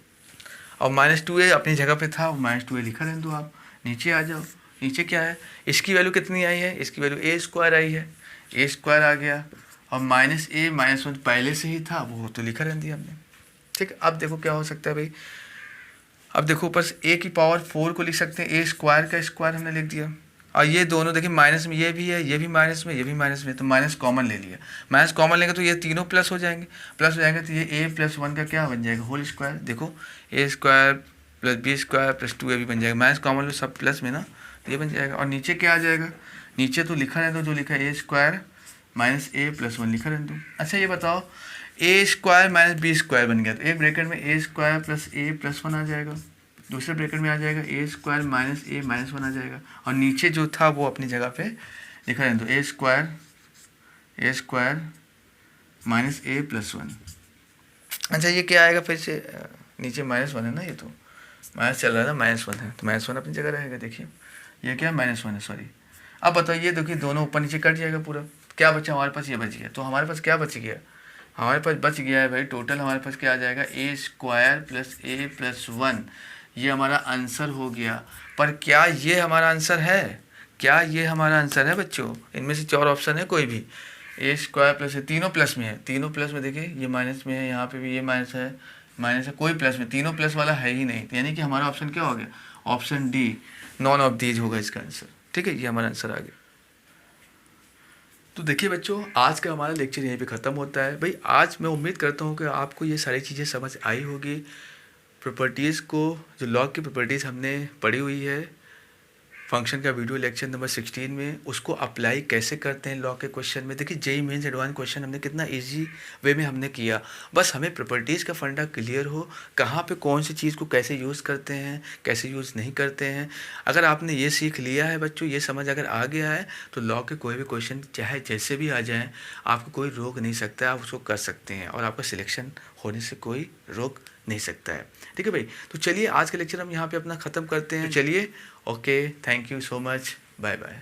A: और -2a अपनी जगह पे था, -2a लिखा रहने दो। आप नीचे आ जाओ, नीचे क्या है, इसकी वैल्यू कितनी आई है, इसकी वैल्यू ए स्क्वायर आई है, ए स्क्वायर आ गया, और -a -1 पहले से ही था वो तो लिखा रहने दिया हमने, ठीक है। अब देखो क्या हो सकता है भाई, अब देखो बस ए की पावर 4 को लिख सकते हैं, ए स्क्वायर का स्क्वायर हमने लिख दिया, और ये दोनों देखिए माइनस में ये भी है, ये भी माइनस में, ये भी माइनस में, तो माइनस कॉमन ले लिया, माइनस कॉमन लेंगे तो ये तीनों प्लस हो जाएंगे तो ये a + 1 का क्या बन जाएगा, होल स्क्वायर। देखो a² plus B square plus 2ab बन जाएगा, माइनस कॉमन लो सब प्लस में ना, तो ये बन जाएगा। और नीचे क्या आ जाएगा, नीचे तो लिखा रहने दो जो लिखा है ए स्क्वायर माइनस ए प्लस 1 लिखा रहने दो। अच्छा ये बताओ ए स्क्वायर माइनस बी स्क्वायर बन गया, तो एक ब्रैकेट में ए स्क्वायर प्लस ए प्लस 1 आ जाएगा, दूसरे ब्रैकेट में आ जाएगा ए स्क्वायर माइनस ए माइनस 1 आ जाएगा, और नीचे जो था वो अपनी जगह पे लिखा रहने दो ए स्क्वायर माइनस ए प्लस 1। अच्छा ये क्या आएगा फिर से, नीचे -1 है ना, ये तो माइनस चल रहा है ना, -1 है तो -1 अपनी जगह रहेगा। देखिए ये क्या -1 है, सॉरी। अब बताइए देखिए दोनों ऊपर नीचे कट जाएगा पूरा, क्या बचा हमारे पास, ये बच गया। तो हमारे पास क्या बच गया, हमारे पास बच गया है भाई टोटल हमारे पास क्या आ जाएगा, ए स्क्वायर प्लस ए प्लस 1, ये हमारा आंसर हो गया। पर क्या ये हमारा आंसर है, क्या ये हमारा आंसर है बच्चों, इनमें से 4 ऑप्शन है कोई भी, ए स्क्वायर प्लस है, तीनों प्लस में है, तीनों प्लस में देखिए ये माइनस में है, यहाँ पे भी ये माइनस है, कोई प्लस में, तीनों प्लस वाला है ही नहीं, यानी कि हमारा ऑप्शन क्या हो गया, option D none of these होगा इसका आंसर। ठीक है, ये हमारा आंसर आ गया। तो देखिए बच्चों आज का हमारा लेक्चर यहीं पे ख़त्म होता है। भाई आज मैं उम्मीद करता हूँ कि आपको ये सारी चीज़ें समझ आई होगी। प्रॉपर्टीज़ को, जो लॉ की प्रॉपर्टीज़ हमने पढ़ी हुई है फंक्शन का वीडियो लेक्चर नंबर 16 में, उसको अप्लाई कैसे करते हैं लॉ के क्वेश्चन में। देखिए जेईई मेंस एडवांस क्वेश्चन हमने कितना इजी वे में हमने किया। बस हमें प्रॉपर्टीज़ का फंडा क्लियर हो, कहाँ पे कौन सी चीज़ को कैसे यूज़ करते हैं, कैसे यूज़ नहीं करते हैं। अगर आपने ये सीख लिया है बच्चों, ये समझ अगर आ गया है, तो लॉ के कोई भी क्वेश्चन चाहे जैसे भी आ जाएँ, आपको कोई रोक नहीं सकता, आप उसको कर सकते हैं और आपका सिलेक्शन होने से कोई रोक नहीं सकता है। ठीक है भाई, तो चलिए आज का लेक्चर हम यहाँ पे अपना ख़त्म करते हैं। तो चलिए, okay, thank you so much, bye bye.